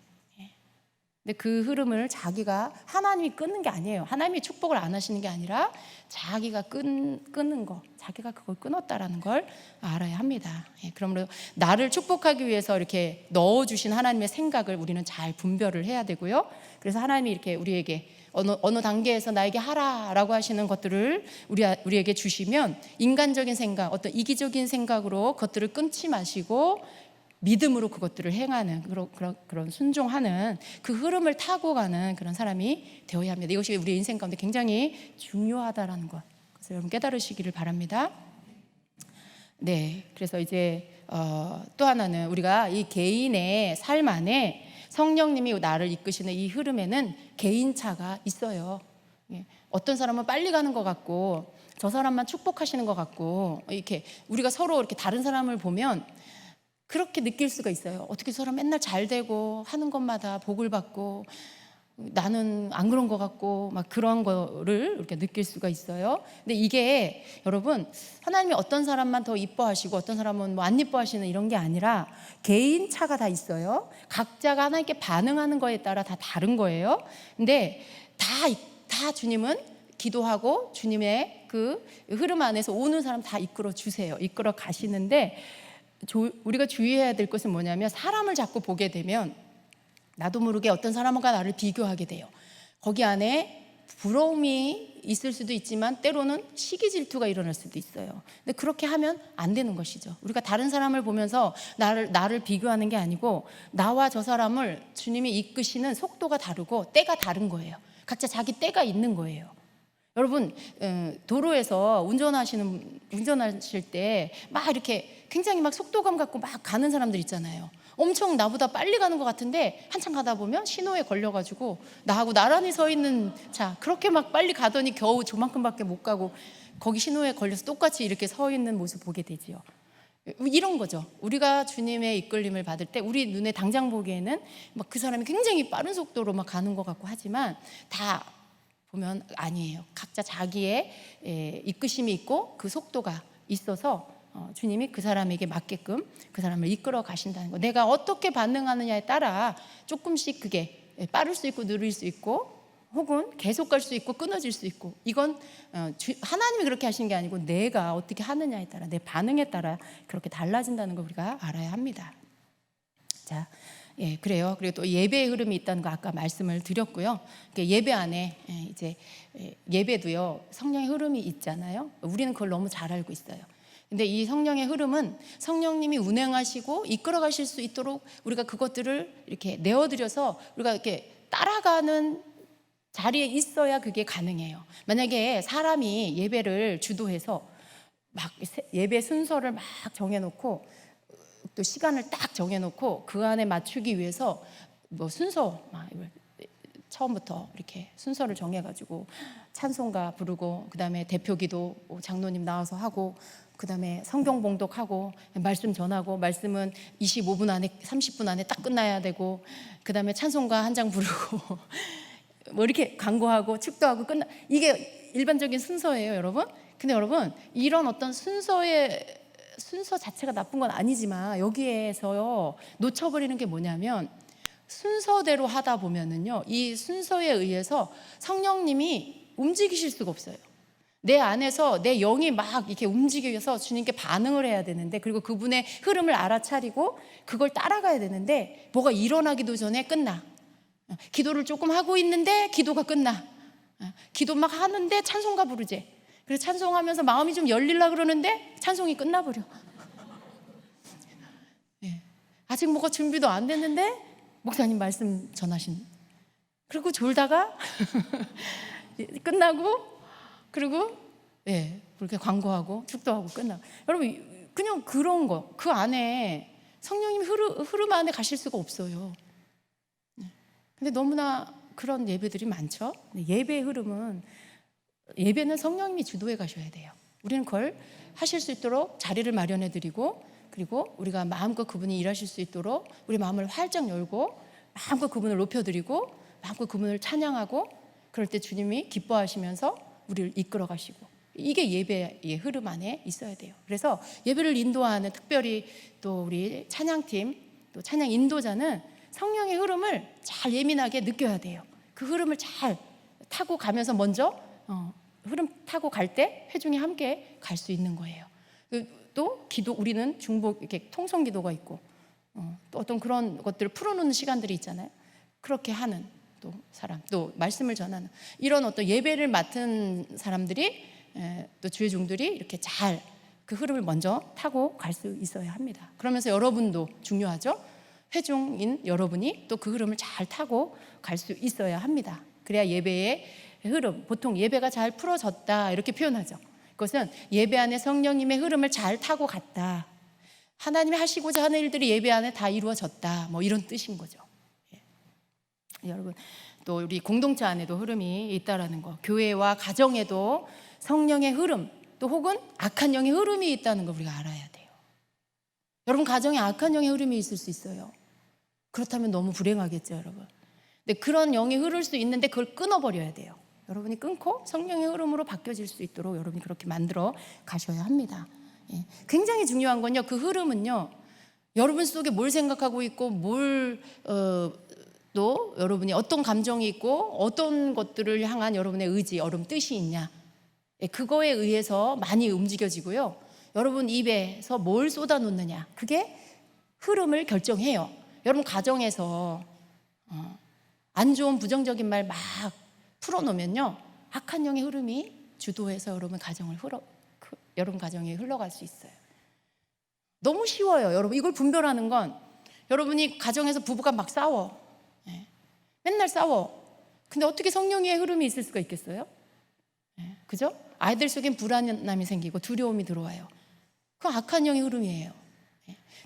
근데 그 흐름을 자기가, 하나님이 끊는 게 아니에요. 하나님이 축복을 안 하시는 게 아니라 자기가 끊는 거, 자기가 그걸 끊었다라는 걸 알아야 합니다. 그러므로 나를 축복하기 위해서 이렇게 넣어주신 하나님의 생각을 우리는 잘 분별을 해야 되고요. 그래서 하나님이 이렇게 우리에게 어느 단계에서 나에게 하라라고 하시는 것들을 우리에게 주시면, 인간적인 생각, 어떤 이기적인 생각으로 그것들을 끊지 마시고 믿음으로 그것들을 행하는, 그런 순종하는 그 흐름을 타고 가는 그런 사람이 되어야 합니다. 이것이 우리 인생 가운데 굉장히 중요하다라는 것, 그래서 여러분 깨달으시기를 바랍니다. 그래서 이제 또 하나는, 우리가 이 개인의 삶 안에 성령님이 나를 이끄시는 이 흐름에는 개인차가 있어요. 어떤 사람은 빨리 가는 것 같고, 저 사람만 축복하시는 것 같고, 이렇게 우리가 서로 이렇게 다른 사람을 보면 그렇게 느낄 수가 있어요. 어떻게 저 사람 맨날 잘 되고 하는 것마다 복을 받고 나는 안 그런 것 같고, 막 그런 거를 이렇게 느낄 수가 있어요. 근데 이게 여러분, 하나님이 어떤 사람만 더 이뻐하시고 어떤 사람은 안 이뻐하시는 이런 게 아니라 개인차가 다 있어요. 각자가 하나님께 반응하는 거에 따라 다 다른 거예요. 근데 다 주님은 기도하고 주님의 그 흐름 안에서 오는 사람 다 이끌어 주세요. 이끌어 가시는데, 우리가 주의해야 될 것은 뭐냐면, 사람을 자꾸 보게 되면 나도 모르게 어떤 사람과 나를 비교하게 돼요. 거기 안에 부러움이 있을 수도 있지만 때로는 시기 질투가 일어날 수도 있어요. 근데 그렇게 하면 안 되는 것이죠. 우리가 다른 사람을 보면서 나를 비교하는 게 아니고, 나와 저 사람을 주님이 이끄시는 속도가 다르고 때가 다른 거예요. 각자 자기 때가 있는 거예요. 여러분, 도로에서 운전하실 때 막 이렇게 굉장히 막 속도감 갖고 막 가는 사람들 있잖아요. 엄청 나보다 빨리 가는 것 같은데 한참 가다 보면 신호에 걸려가지고 나하고 나란히 서 있는 차, 그렇게 막 빨리 가더니 겨우 저만큼밖에 못 가고 거기 신호에 걸려서 똑같이 이렇게 서 있는 모습 보게 되지요. 이런 거죠. 우리가 주님의 이끌림을 받을 때 우리 눈에 당장 보기에는 막 그 사람이 굉장히 빠른 속도로 막 가는 것 같고 하지만 다 보면 아니에요. 각자 자기의 이끄심이 있고 그 속도가 있어서 주님이 그 사람에게 맞게끔 그 사람을 이끌어 가신다는 거. 내가 어떻게 반응하느냐에 따라 조금씩 그게 빠를 수 있고 느릴 수 있고 혹은 계속 갈 수 있고 끊어질 수 있고, 이건 하나님이 그렇게 하신 게 아니고 내가 어떻게 하느냐에 따라, 내 반응에 따라 그렇게 달라진다는 걸 우리가 알아야 합니다. 자, 그래요. 그리고 또 예배의 흐름이 있다는 거 아까 말씀을 드렸고요. 예배 안에 이제 예배도요 성령의 흐름이 있잖아요. 우리는 그걸 너무 잘 알고 있어요. 근데 이 성령의 흐름은 성령님이 운행하시고 이끌어 가실 수 있도록 우리가 그것들을 이렇게 내어드려서 우리가 이렇게 따라가는 자리에 있어야 그게 가능해요. 만약에 사람이 예배를 주도해서 막 예배 순서를 막 정해놓고 또 시간을 딱 정해놓고 그 안에 맞추기 위해서 뭐 순서 처음부터 이렇게 순서를 정해가지고 찬송가 부르고 그다음에 대표기도 장로님 나와서 하고 그다음에 성경 봉독하고 말씀 전하고 말씀은 25분 안에 30분 안에 딱 끝나야 되고 그다음에 찬송가 한 장 부르고 뭐 이렇게 광고하고 축도하고 이게 일반적인 순서예요, 여러분. 근데 여러분, 이런 어떤 순서 자체가 나쁜 건 아니지만 여기에서요 놓쳐버리는 게 뭐냐면 순서대로 하다 보면은요 이 순서에 의해서 성령님이 움직이실 수가 없어요. 내 안에서 내 영이 막 이렇게 움직여서 주님께 반응을 해야 되는데, 그리고 그분의 흐름을 알아차리고 그걸 따라가야 되는데 뭐가 일어나기도 전에 끝나. 기도를 조금 하고 있는데 기도가 끝나. 기도 막 하는데 찬송가 부르지. 그래서 찬송하면서 마음이 좀 열리려고 그러는데 찬송이 끝나버려. 아직 뭐가 준비도 안 됐는데 목사님 말씀 전하신. 그리고 졸다가 끝나고 그리고 그렇게 광고하고 축도하고 끝나. 여러분, 그냥 그런 거 그 안에 성령님 흐름 안에 가실 수가 없어요. 근데 너무나 그런 예배들이 많죠. 예배의 흐름은, 예배는 성령님이 주도해 가셔야 돼요. 우리는 그걸 하실 수 있도록 자리를 마련해 드리고, 그리고 우리가 마음껏 그분이 일하실 수 있도록 우리 마음을 활짝 열고 마음껏 그분을 높여드리고 마음껏 그분을 찬양하고, 그럴 때 주님이 기뻐하시면서 우리를 이끌어 가시고, 이게 예배의 흐름 안에 있어야 돼요. 그래서 예배를 인도하는, 특별히 또 우리 찬양팀, 또 찬양 인도자는 성령의 흐름을 잘 예민하게 느껴야 돼요. 그 흐름을 잘 타고 가면서 먼저 흐름 타고 갈 때 회중이 함께 갈 수 있는 거예요. 또 기도, 우리는 중복 이렇게 통성 기도가 있고 또 어떤 그런 것들을 풀어놓는 시간들이 있잖아요. 그렇게 하는 또 사람, 또 말씀을 전하는 이런 어떤 예배를 맡은 사람들이, 또 주의 종들이 이렇게 잘 그 흐름을 먼저 타고 갈 수 있어야 합니다. 그러면서 여러분도 중요하죠. 회중인 여러분이 또 그 흐름을 잘 타고 갈 수 있어야 합니다. 그래야 예배의 흐름, 보통 예배가 잘 풀어졌다 이렇게 표현하죠. 그것은 예배 안에 성령님의 흐름을 잘 타고 갔다, 하나님이 하시고자 하는 일들이 예배 안에 다 이루어졌다, 뭐 이런 뜻인 거죠. 여러분, 또 우리 공동체 안에도 흐름이 있다라는 거, 교회와 가정에도 성령의 흐름, 또 혹은 악한 영의 흐름이 있다는 걸 우리가 알아야 돼요. 여러분, 가정에 악한 영의 흐름이 있을 수 있어요. 그렇다면 너무 불행하겠죠, 여러분. 근데 그런 영이 흐를 수 있는데 그걸 끊어버려야 돼요. 여러분이 끊고 성령의 흐름으로 바뀌어질 수 있도록 여러분이 그렇게 만들어 가셔야 합니다. 굉장히 중요한 건요, 그 흐름은요, 여러분 속에 뭘 생각하고 있고 또 여러분이 어떤 감정이 있고 어떤 것들을 향한 여러분의 의지, 여러분 뜻이 있냐, 그거에 의해서 많이 움직여지고요. 여러분 입에서 뭘 쏟아놓느냐, 그게 흐름을 결정해요. 여러분 가정에서 안 좋은 부정적인 말 막 풀어놓으면요, 악한 영의 흐름이 주도해서 여러분 가정에 흘러갈 수 있어요. 너무 쉬워요. 여러분, 이걸 분별하는 건, 여러분이 가정에서 부부가 막 싸워, 맨날 싸워. 근데 어떻게 성령의 흐름이 있을 수가 있겠어요? 그죠? 아이들 속엔 불안함이 생기고 두려움이 들어와요. 그건 악한 영의 흐름이에요.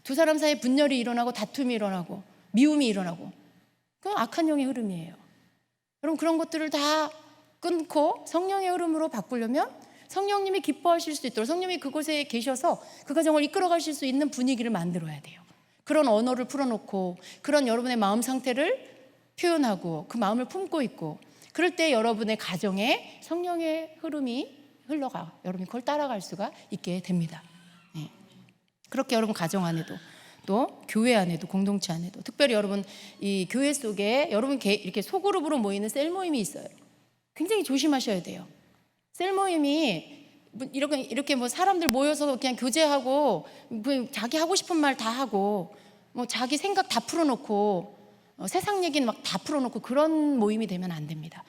두 사람 사이에 분열이 일어나고 다툼이 일어나고 미움이 일어나고 그건 악한 영의 흐름이에요. 여러분 그런 것들을 다 끊고 성령의 흐름으로 바꾸려면 성령님이 기뻐하실 수 있도록 성령님이 그곳에 계셔서 그 가정을 이끌어 가실 수 있는 분위기를 만들어야 돼요. 그런 언어를 풀어놓고 그런 여러분의 마음 상태를 표현하고 그 마음을 품고 있고 그럴 때 여러분의 가정에 성령의 흐름이 흘러가 여러분이 그걸 따라갈 수가 있게 됩니다. 그렇게 여러분 가정 안에도 또 교회 안에도 공동체 안에도 특별히 여러분 이 교회 속에 여러분 이렇게 소그룹으로 모이는 셀 모임이 있어요. 굉장히 조심하셔야 돼요. 셀 모임이 이렇게 뭐 사람들 모여서 그냥 교제하고 뭐 자기 하고 싶은 말 다 하고 뭐 자기 생각 다 풀어놓고 세상 얘기는 막 다 풀어놓고 그런 모임이 되면 안 됩니다.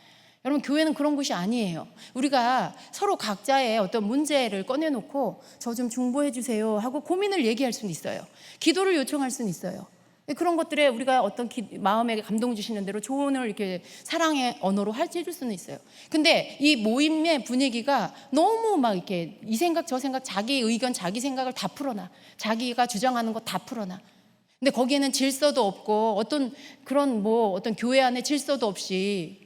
여러분 교회는 그런 곳이 아니에요. 우리가 서로 각자의 어떤 문제를 꺼내놓고 저 좀 중보해 주세요 하고 고민을 얘기할 수는 있어요. 기도를 요청할 수는 있어요. 그런 것들에 우리가 어떤 마음에 감동 주시는 대로 조언을 이렇게 사랑의 언어로 해줄 수는 있어요. 근데 이 모임의 분위기가 너무 막 이렇게 이 생각 저 생각 자기 의견 자기 생각을 다 풀어놔. 자기가 주장하는 거 다 풀어놔. 근데 거기에는 질서도 없고 어떤 교회 안에 질서도 없이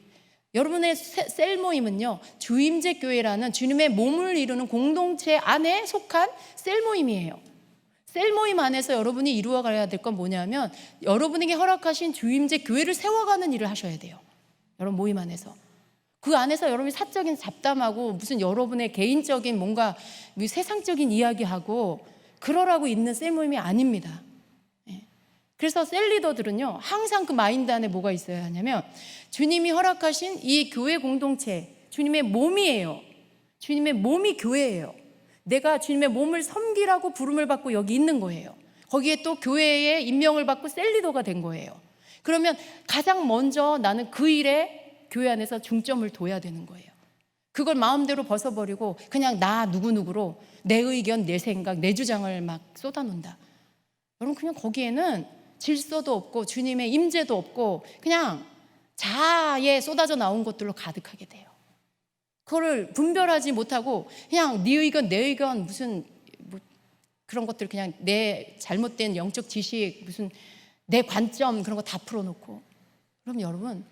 여러분의 셀 모임은요 주임제 교회라는 주님의 몸을 이루는 공동체 안에 속한 셀 모임이에요. 셀 모임 안에서 여러분이 이루어가야 될 건 뭐냐면 여러분에게 허락하신 주임제 교회를 세워가는 일을 하셔야 돼요. 여러분 모임 안에서 그 안에서 여러분이 사적인 잡담하고 무슨 여러분의 개인적인 뭔가 세상적인 이야기하고 그러라고 있는 셀 모임이 아닙니다. 그래서 셀 리더들은요 항상 그 마인드 안에 뭐가 있어야 하냐면 주님이 허락하신 이 교회 공동체 주님의 몸이에요. 주님의 몸이 교회예요. 내가 주님의 몸을 섬기라고 부름을 받고 여기 있는 거예요. 거기에 또 교회에 임명을 받고 셀 리더가 된 거예요. 그러면 가장 먼저 나는 그 일에 교회 안에서 중점을 둬야 되는 거예요. 그걸 마음대로 벗어버리고 그냥 나 누구누구로 내 의견 내 생각 내 주장을 막 쏟아놓는다. 여러분 그냥 거기에는 질서도 없고 주님의 임재도 없고 그냥 자아에 쏟아져 나온 것들로 가득하게 돼요. 그거를 분별하지 못하고 그냥 네 의견 내 의견 무슨 뭐 그런 것들 그냥 내 잘못된 영적 지식 무슨 내 관점 그런 거 다 풀어놓고 그럼 여러분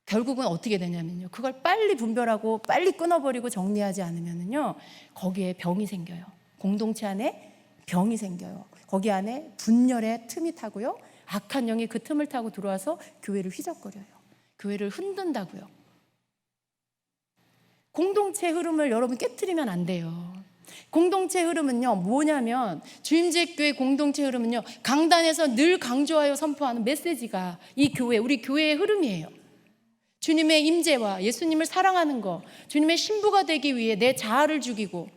결국은 어떻게 되냐면요 그걸 빨리 분별하고 빨리 끊어버리고 정리하지 않으면요 거기에 병이 생겨요. 공동체 안에 병이 생겨요. 거기 안에 분열의 틈이 타고요 악한 영이 그 틈을 타고 들어와서 교회를 휘적거려요. 교회를 흔든다고요. 공동체 흐름을 여러분 깨트리면 안 돼요. 공동체 흐름은요 뭐냐면 주임제 교회 공동체 흐름은요 강단에서 늘 강조하여 선포하는 메시지가 이 교회 우리 교회의 흐름이에요. 주님의 임재와 예수님을 사랑하는 거 주님의 신부가 되기 위해 내 자아를 죽이고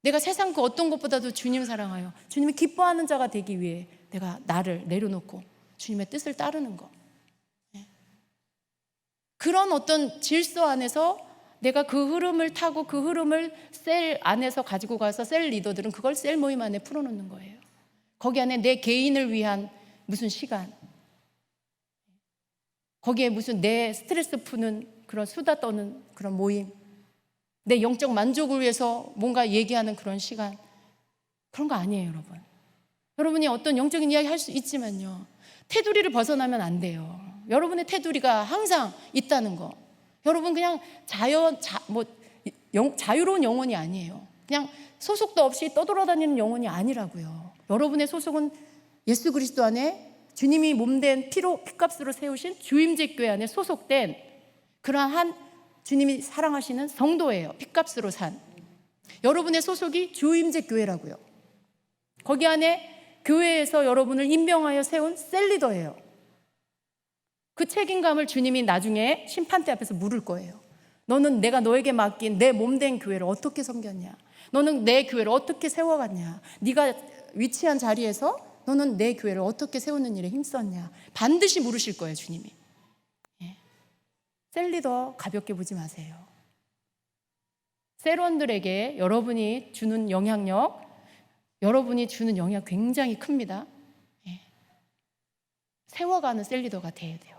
내가 세상 그 어떤 것보다도 주님 사랑하여 주님이 기뻐하는 자가 되기 위해 내가 나를 내려놓고 주님의 뜻을 따르는 거 그런 어떤 질서 안에서 내가 그 흐름을 타고 그 흐름을 셀 안에서 가지고 가서 셀 리더들은 그걸 셀 모임 안에 풀어놓는 거예요. 거기 안에 내 개인을 위한 무슨 시간 거기에 무슨 내 스트레스 푸는 그런 수다 떠는 그런 모임 내 영적 만족을 위해서 뭔가 얘기하는 그런 시간 그런 거 아니에요 여러분. 여러분이 어떤 영적인 이야기 할 수 있지만요 테두리를 벗어나면 안 돼요. 여러분의 테두리가 항상 있다는 거 여러분 그냥 자유로운 영혼이 아니에요. 그냥 소속도 없이 떠돌아다니는 영혼이 아니라고요. 여러분의 소속은 예수 그리스도 안에 주님이 몸된 피값으로 세우신 주임제 교회 안에 소속된 그러한 주님이 사랑하시는 성도예요. 피값으로 산 여러분의 소속이 주임제 교회라고요. 거기 안에 교회에서 여러분을 임명하여 세운 셀 리더예요. 그 책임감을 주님이 나중에 심판대 앞에서 물을 거예요. 너는 내가 너에게 맡긴 내 몸된 교회를 어떻게 섬겼냐? 너는 내 교회를 어떻게 세워갔냐? 네가 위치한 자리에서 너는 내 교회를 어떻게 세우는 일에 힘썼냐? 반드시 물으실 거예요 주님이. 셀 리더 가볍게 보지 마세요. 셀원들에게 여러분이 주는 영향력 여러분이 주는 영향 굉장히 큽니다. 세워가는 셀 리더가 돼야 돼요.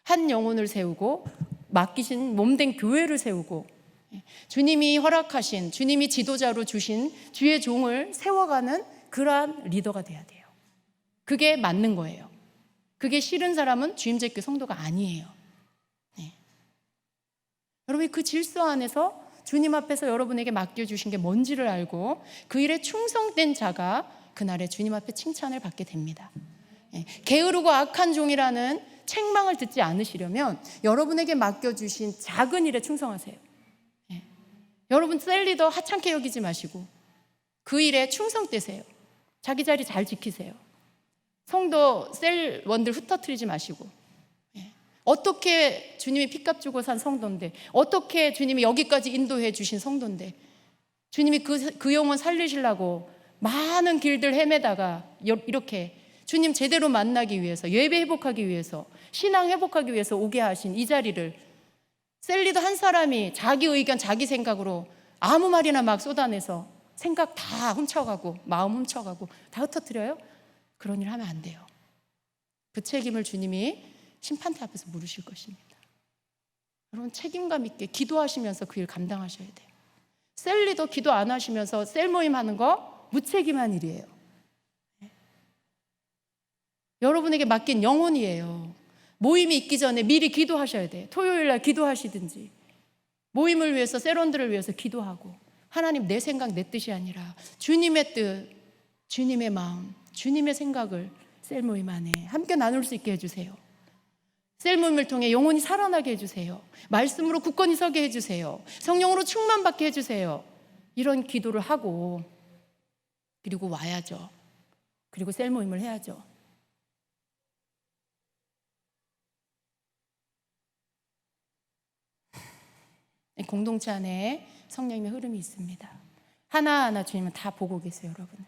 한 영혼을 세우고 맡기신 몸된 교회를 세우고 주님이 허락하신, 주님이 지도자로 주신 주의 종을 세워가는 그러한 리더가 돼야 돼요. 그게 맞는 거예요. 그게 싫은 사람은 주임제교 성도가 아니에요. 네. 여러분이 그 질서 안에서 주님 앞에서 여러분에게 맡겨주신 게 뭔지를 알고 그 일에 충성된 자가 그날에 주님 앞에 칭찬을 받게 됩니다. 네. 게으르고 악한 종이라는 책망을 듣지 않으시려면 여러분에게 맡겨주신 작은 일에 충성하세요. 네. 여러분 셀 리더 하찮게 여기지 마시고 그 일에 충성되세요. 자기 자리 잘 지키세요. 성도 셀원들 흩어뜨리지 마시고, 어떻게 주님이 피값 주고 산 성도인데, 어떻게 주님이 여기까지 인도해 주신 성도인데, 주님이 그 영혼 살리시려고 많은 길들 헤매다가 이렇게 주님 제대로 만나기 위해서, 예배 회복하기 위해서, 신앙 회복하기 위해서 오게 하신 이 자리를 셀리더 한 사람이 자기 의견, 자기 생각으로 아무 말이나 막 쏟아내서 생각 다 훔쳐가고 마음 훔쳐가고 다 흩어뜨려요? 그런 일 하면 안 돼요. 그 책임을 주님이 심판대 앞에서 물으실 것입니다. 여러분 책임감 있게 기도하시면서 그 일 감당하셔야 돼요. 셀리도 기도 안 하시면서 셀 모임 하는 거 무책임한 일이에요. 여러분에게 맡긴 영혼이에요. 모임이 있기 전에 미리 기도하셔야 돼요. 토요일 날 기도하시든지 모임을 위해서, 셀원들을 위해서 기도하고, 하나님 내 생각 내 뜻이 아니라 주님의 뜻, 주님의 마음, 주님의 생각을 셀 모임 안에 함께 나눌 수 있게 해주세요. 셀 모임을 통해 영혼이 살아나게 해주세요. 말씀으로 굳건히 서게 해주세요. 성령으로 충만받게 해주세요. 이런 기도를 하고 그리고 와야죠. 그리고 셀 모임을 해야죠. 공동체 안에 성령님의 흐름이 있습니다. 하나하나 주님은 다 보고 계세요, 여러분.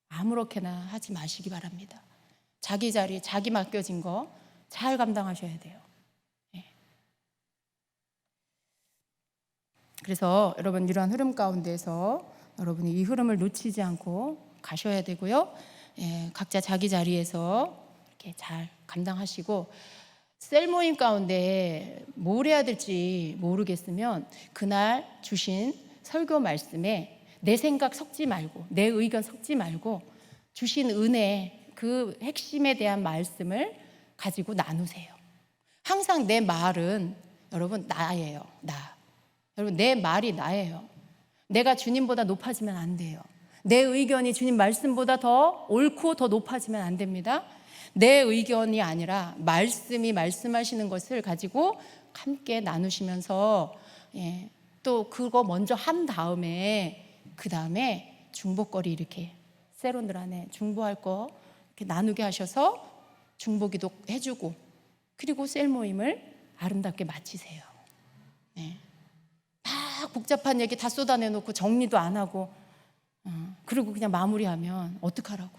아무렇게나 하지 마시기 바랍니다. 자기 자리, 자기 맡겨진 거 잘 감당하셔야 돼요. 그래서 여러분 이러한 흐름 가운데서 여러분이 이 흐름을 놓치지 않고 가셔야 되고요. 각자 자기 자리에서 이렇게 잘 감당하시고, 셀 모임 가운데 뭘 해야 될지 모르겠으면 그날 주신 설교 말씀에 내 생각 섞지 말고, 내 의견 섞지 말고 주신 은혜, 그 핵심에 대한 말씀을 가지고 나누세요. 항상 내 말은 여러분 나예요. 여러분 내 말이 나예요. 내가 주님보다 높아지면 안 돼요. 내 의견이 주님 말씀보다 더 옳고 더 높아지면 안 됩니다. 내 의견이 아니라 말씀이 말씀하시는 것을 가지고 함께 나누시면서 또 그거 먼저 한 다음에 그 다음에 중보거리 이렇게 세론들 안에 중보할 거 이렇게 나누게 하셔서 중보기도 해주고, 그리고 셀 모임을 아름답게 마치세요. 막 복잡한 얘기 다 쏟아내놓고 정리도 안 하고 그리고 그냥 마무리하면 어떡하라고.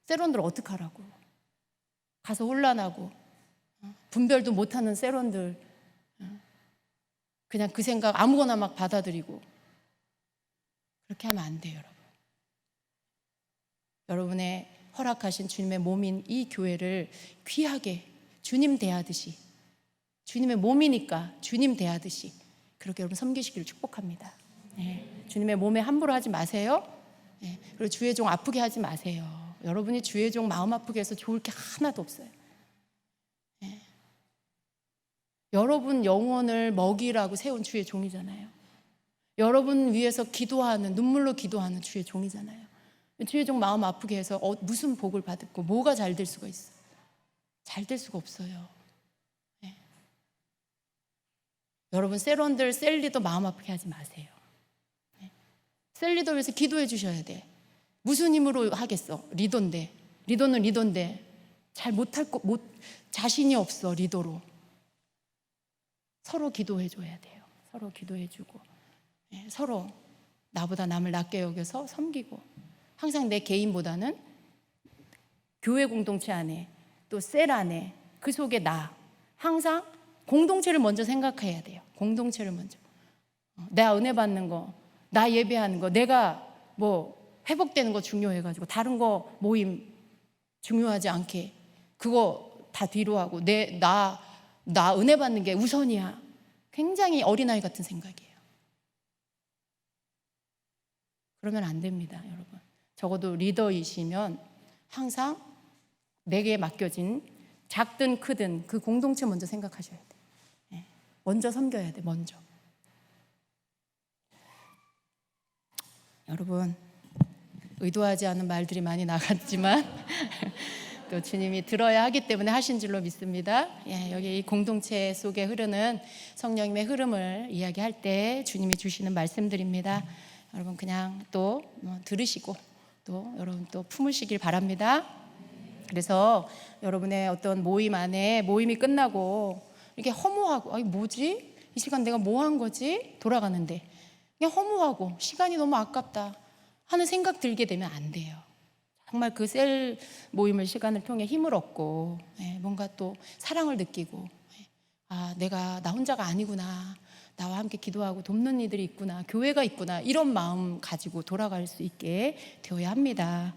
셀원들 어떡하라고. 가서 혼란하고 분별도 못하는 셀원들 그냥 그 생각 아무거나 막 받아들이고 그렇게 하면 안 돼요, 여러분. 여러분의 허락하신 주님의 몸인 이 교회를 귀하게 주님 대하듯이, 주님의 몸이니까 주님 대하듯이 그렇게 여러분 섬기시기를 축복합니다. 주님의 몸에 함부로 하지 마세요. 그리고 주의 종 아프게 하지 마세요. 여러분이 주의 종 마음 아프게 해서 좋을 게 하나도 없어요. 여러분 영혼을 먹이라고 세운 주의 종이잖아요. 여러분 위해서 기도하는, 눈물로 기도하는 주의 종이잖아요. 주의 종 마음 아프게 해서 무슨 복을 받고 뭐가 잘 될 수가 있어요? 잘 될 수가 없어요. 여러분 셀원들, 셀리더 마음 아프게 하지 마세요. 셀리더 위해서 기도해 주셔야 돼. 무슨 힘으로 하겠어? 리더는 리더인데 잘 못할 거, 자신이 없어. 리더로 서로 기도해 줘야 돼요. 서로 기도해 주고 서로 나보다 남을 낮게 여겨서 섬기고, 항상 내 개인보다는 교회 공동체 안에 또 셀 안에 그 속에 나, 항상 공동체를 먼저 생각해야 돼요. 공동체를 먼저. 내가 은혜 받는 거, 나 예배하는 거, 내가 뭐 회복되는 거 중요해가지고 다른 거 모임 중요하지 않게 그거 다 뒤로 하고 내 나 은혜 받는 게 우선이야. 굉장히 어린아이 같은 생각이에요. 그러면 안 됩니다, 여러분. 적어도 리더이시면 항상 내게 맡겨진 작든 크든 그 공동체 먼저 생각하셔야 돼. 먼저 섬겨야 돼, 먼저. 여러분, 의도하지 않은 말들이 많이 나갔지만 또 주님이 들어야 하기 때문에 하신 줄로 믿습니다. 여기 이 공동체 속에 흐르는 성령님의 흐름을 이야기할 때 주님이 주시는 말씀들입니다. 여러분 그냥 또 들으시고 또 여러분 또 품으시길 바랍니다. 그래서 여러분의 어떤 모임 안에 모임이 끝나고 이렇게 허무하고 뭐지? 이 시간 내가 뭐 한 거지? 돌아가는데 그냥 허무하고 시간이 너무 아깝다 하는 생각 들게 되면 안 돼요. 정말 그 셀 모임을 시간을 통해 힘을 얻고 뭔가 또 사랑을 느끼고 내가 나 혼자가 아니구나, 나와 함께 기도하고 돕는 이들이 있구나, 교회가 있구나, 이런 마음 가지고 돌아갈 수 있게 되어야 합니다.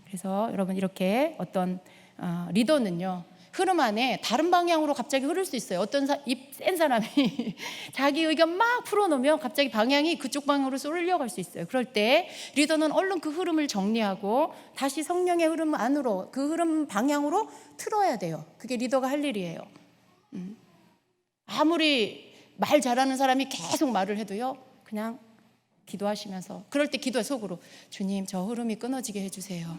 그래서 여러분 이렇게 어떤 리더는요 흐름 안에 다른 방향으로 갑자기 흐를 수 있어요. 어떤 입 센 사람이 자기 의견 막 풀어놓으면 갑자기 방향이 그쪽 방향으로 쏠려갈 수 있어요. 그럴 때 리더는 얼른 그 흐름을 정리하고 다시 성령의 흐름 안으로, 그 흐름 방향으로 틀어야 돼요. 그게 리더가 할 일이에요. 아무리 말 잘하는 사람이 계속 말을 해도요 그냥 기도하시면서, 그럴 때 기도해 속으로, 주님 저 흐름이 끊어지게 해주세요.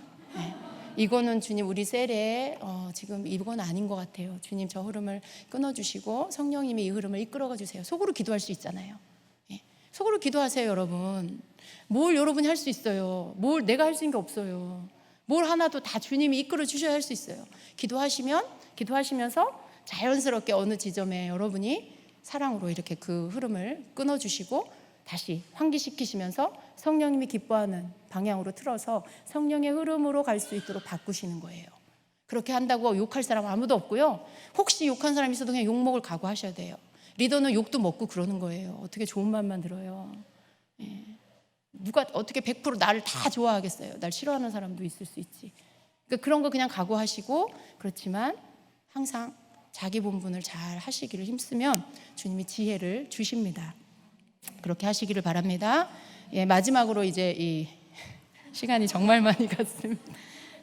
이거는 주님 우리 셀에 지금 이건 아닌 것 같아요. 주님 저 흐름을 끊어주시고 성령님이 이 흐름을 이끌어가 주세요. 속으로 기도할 수 있잖아요. 속으로 기도하세요. 여러분 뭘 여러분이 할 수 있어요. 뭘 내가 할 수 있는 게 없어요. 뭘 하나도 다 주님이 이끌어 주셔야 할 수 있어요. 기도하시면서 자연스럽게 어느 지점에 여러분이 사랑으로 이렇게 그 흐름을 끊어주시고 다시 환기시키시면서 성령님이 기뻐하는 방향으로 틀어서 성령의 흐름으로 갈 수 있도록 바꾸시는 거예요. 그렇게 한다고 욕할 사람 아무도 없고요. 혹시 욕한 사람 있어도 그냥 욕먹을 각오하셔야 돼요. 리더는 욕도 먹고 그러는 거예요. 어떻게 좋은 말만 들어요. 누가 어떻게 100% 나를 다 좋아하겠어요. 날 싫어하는 사람도 있을 수 있지. 그러니까 그런 거 그냥 각오하시고, 그렇지만 항상 자기 본분을 잘 하시기를 힘쓰면 주님이 지혜를 주십니다. 그렇게 하시기를 바랍니다. 마지막으로 이제 이 시간이 정말 많이 갔습니다.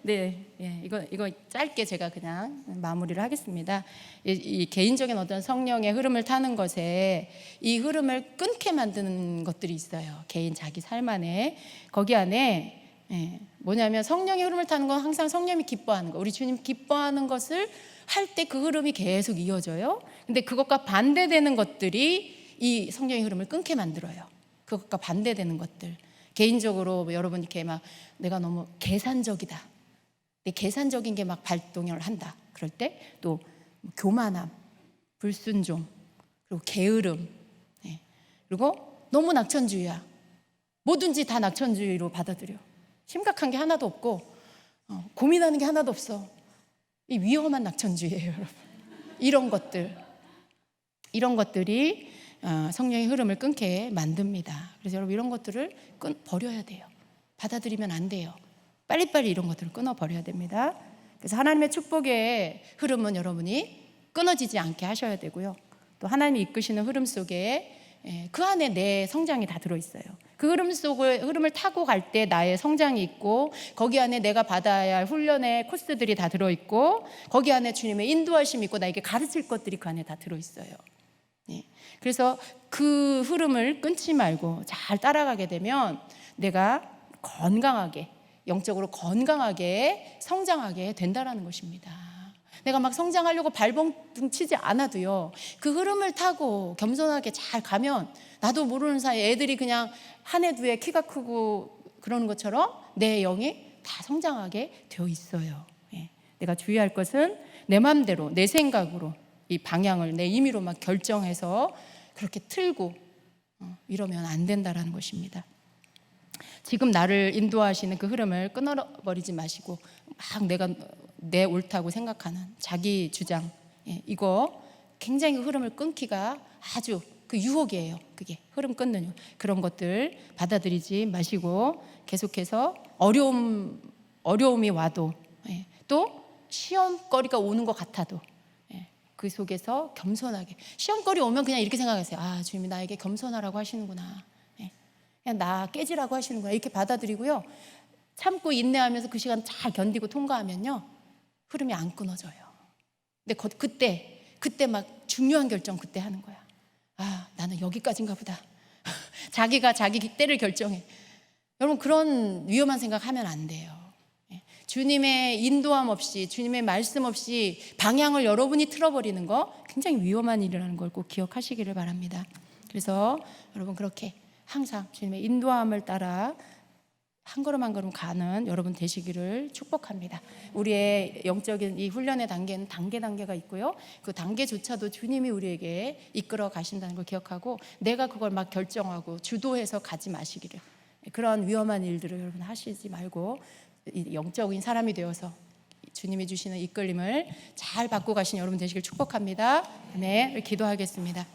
이거 짧게 제가 그냥 마무리를 하겠습니다. 이 개인적인 어떤 성령의 흐름을 타는 것에 이 흐름을 끊게 만드는 것들이 있어요. 개인 자기 삶 안에. 거기 안에 뭐냐면 성령의 흐름을 타는 건 항상 성령이 기뻐하는 거, 우리 주님 기뻐하는 것을 할 때 그 흐름이 계속 이어져요. 근데 그것과 반대되는 것들이 이 성령의 흐름을 끊게 만들어요. 그것과 반대되는 것들. 개인적으로 여러분 이렇게 막 내가 너무 계산적이다, 내 계산적인 게 막 발동을 한다, 그럴 때 또 교만함, 불순종, 그리고 게으름, 그리고 너무 낙천주의야. 뭐든지 다 낙천주의로 받아들여. 심각한 게 하나도 없고 고민하는 게 하나도 없어. 이 위험한 낙천주의예요, 여러분. 이런 것들이 성령의 흐름을 끊게 만듭니다. 그래서 여러분 이런 것들을 버려야 돼요. 받아들이면 안 돼요. 빨리빨리 이런 것들을 끊어버려야 됩니다. 그래서 하나님의 축복의 흐름은 여러분이 끊어지지 않게 하셔야 되고요. 또 하나님이 이끄시는 흐름 속에 그 안에 내 성장이 다 들어있어요. 그 흐름을 타고 갈 때 나의 성장이 있고, 거기 안에 내가 받아야 할 훈련의 코스들이 다 들어있고, 거기 안에 주님의 인도하심이 있고 나에게 가르칠 것들이 그 안에 다 들어있어요. 그래서 그 흐름을 끊지 말고 잘 따라가게 되면 내가 건강하게, 영적으로 건강하게 성장하게 된다라는 것입니다. 내가 막 성장하려고 발버둥 치지 않아도요, 그 흐름을 타고 겸손하게 잘 가면 나도 모르는 사이에 애들이 그냥 한 해 두 해 키가 크고 그러는 것처럼 내 영이 다 성장하게 되어 있어요. 내가 주의할 것은 내 마음대로, 내 생각으로 이 방향을 내 임의로 막 결정해서 그렇게 틀고 이러면 안 된다라는 것입니다. 지금 나를 인도하시는 그 흐름을 끊어버리지 마시고 막 내가 내 옳다고 생각하는 자기 주장, 이거 굉장히 흐름을 끊기가 아주 그 유혹이에요. 그게 흐름 끊는 유혹. 그런 것들 받아들이지 마시고 계속해서 어려움이 와도 또 시험거리가 오는 것 같아도 그 속에서 겸손하게, 시험거리 오면 그냥 이렇게 생각하세요. 아, 주님이 나에게 겸손하라고 하시는구나. 예. 그냥 나 깨지라고 하시는구나. 이렇게 받아들이고요. 참고 인내하면서 그 시간 잘 견디고 통과하면요, 흐름이 안 끊어져요. 근데 그때 막 중요한 결정 그때 하는 거야. 아, 나는 여기까지인가 보다. 자기가 자기 때를 결정해. 여러분, 그런 위험한 생각하면 안 돼요. 주님의 인도함 없이, 주님의 말씀 없이 방향을 여러분이 틀어버리는 거 굉장히 위험한 일이라는 걸 꼭 기억하시기를 바랍니다. 그래서 여러분, 그렇게 항상 주님의 인도함을 따라 한 걸음 한 걸음 가는 여러분 되시기를 축복합니다. 우리의 영적인 이 훈련의 단계는 단계가 있고요. 그 단계조차도 주님이 우리에게 이끌어 가신다는 걸 기억하고, 내가 그걸 막 결정하고 주도해서 가지 마시기를, 그런 위험한 일들을 여러분 하시지 말고 영적인 사람이 되어서 주님이 주시는 이끌림을 잘 받고 가신 여러분 되시길 축복합니다. 네, 기도하겠습니다.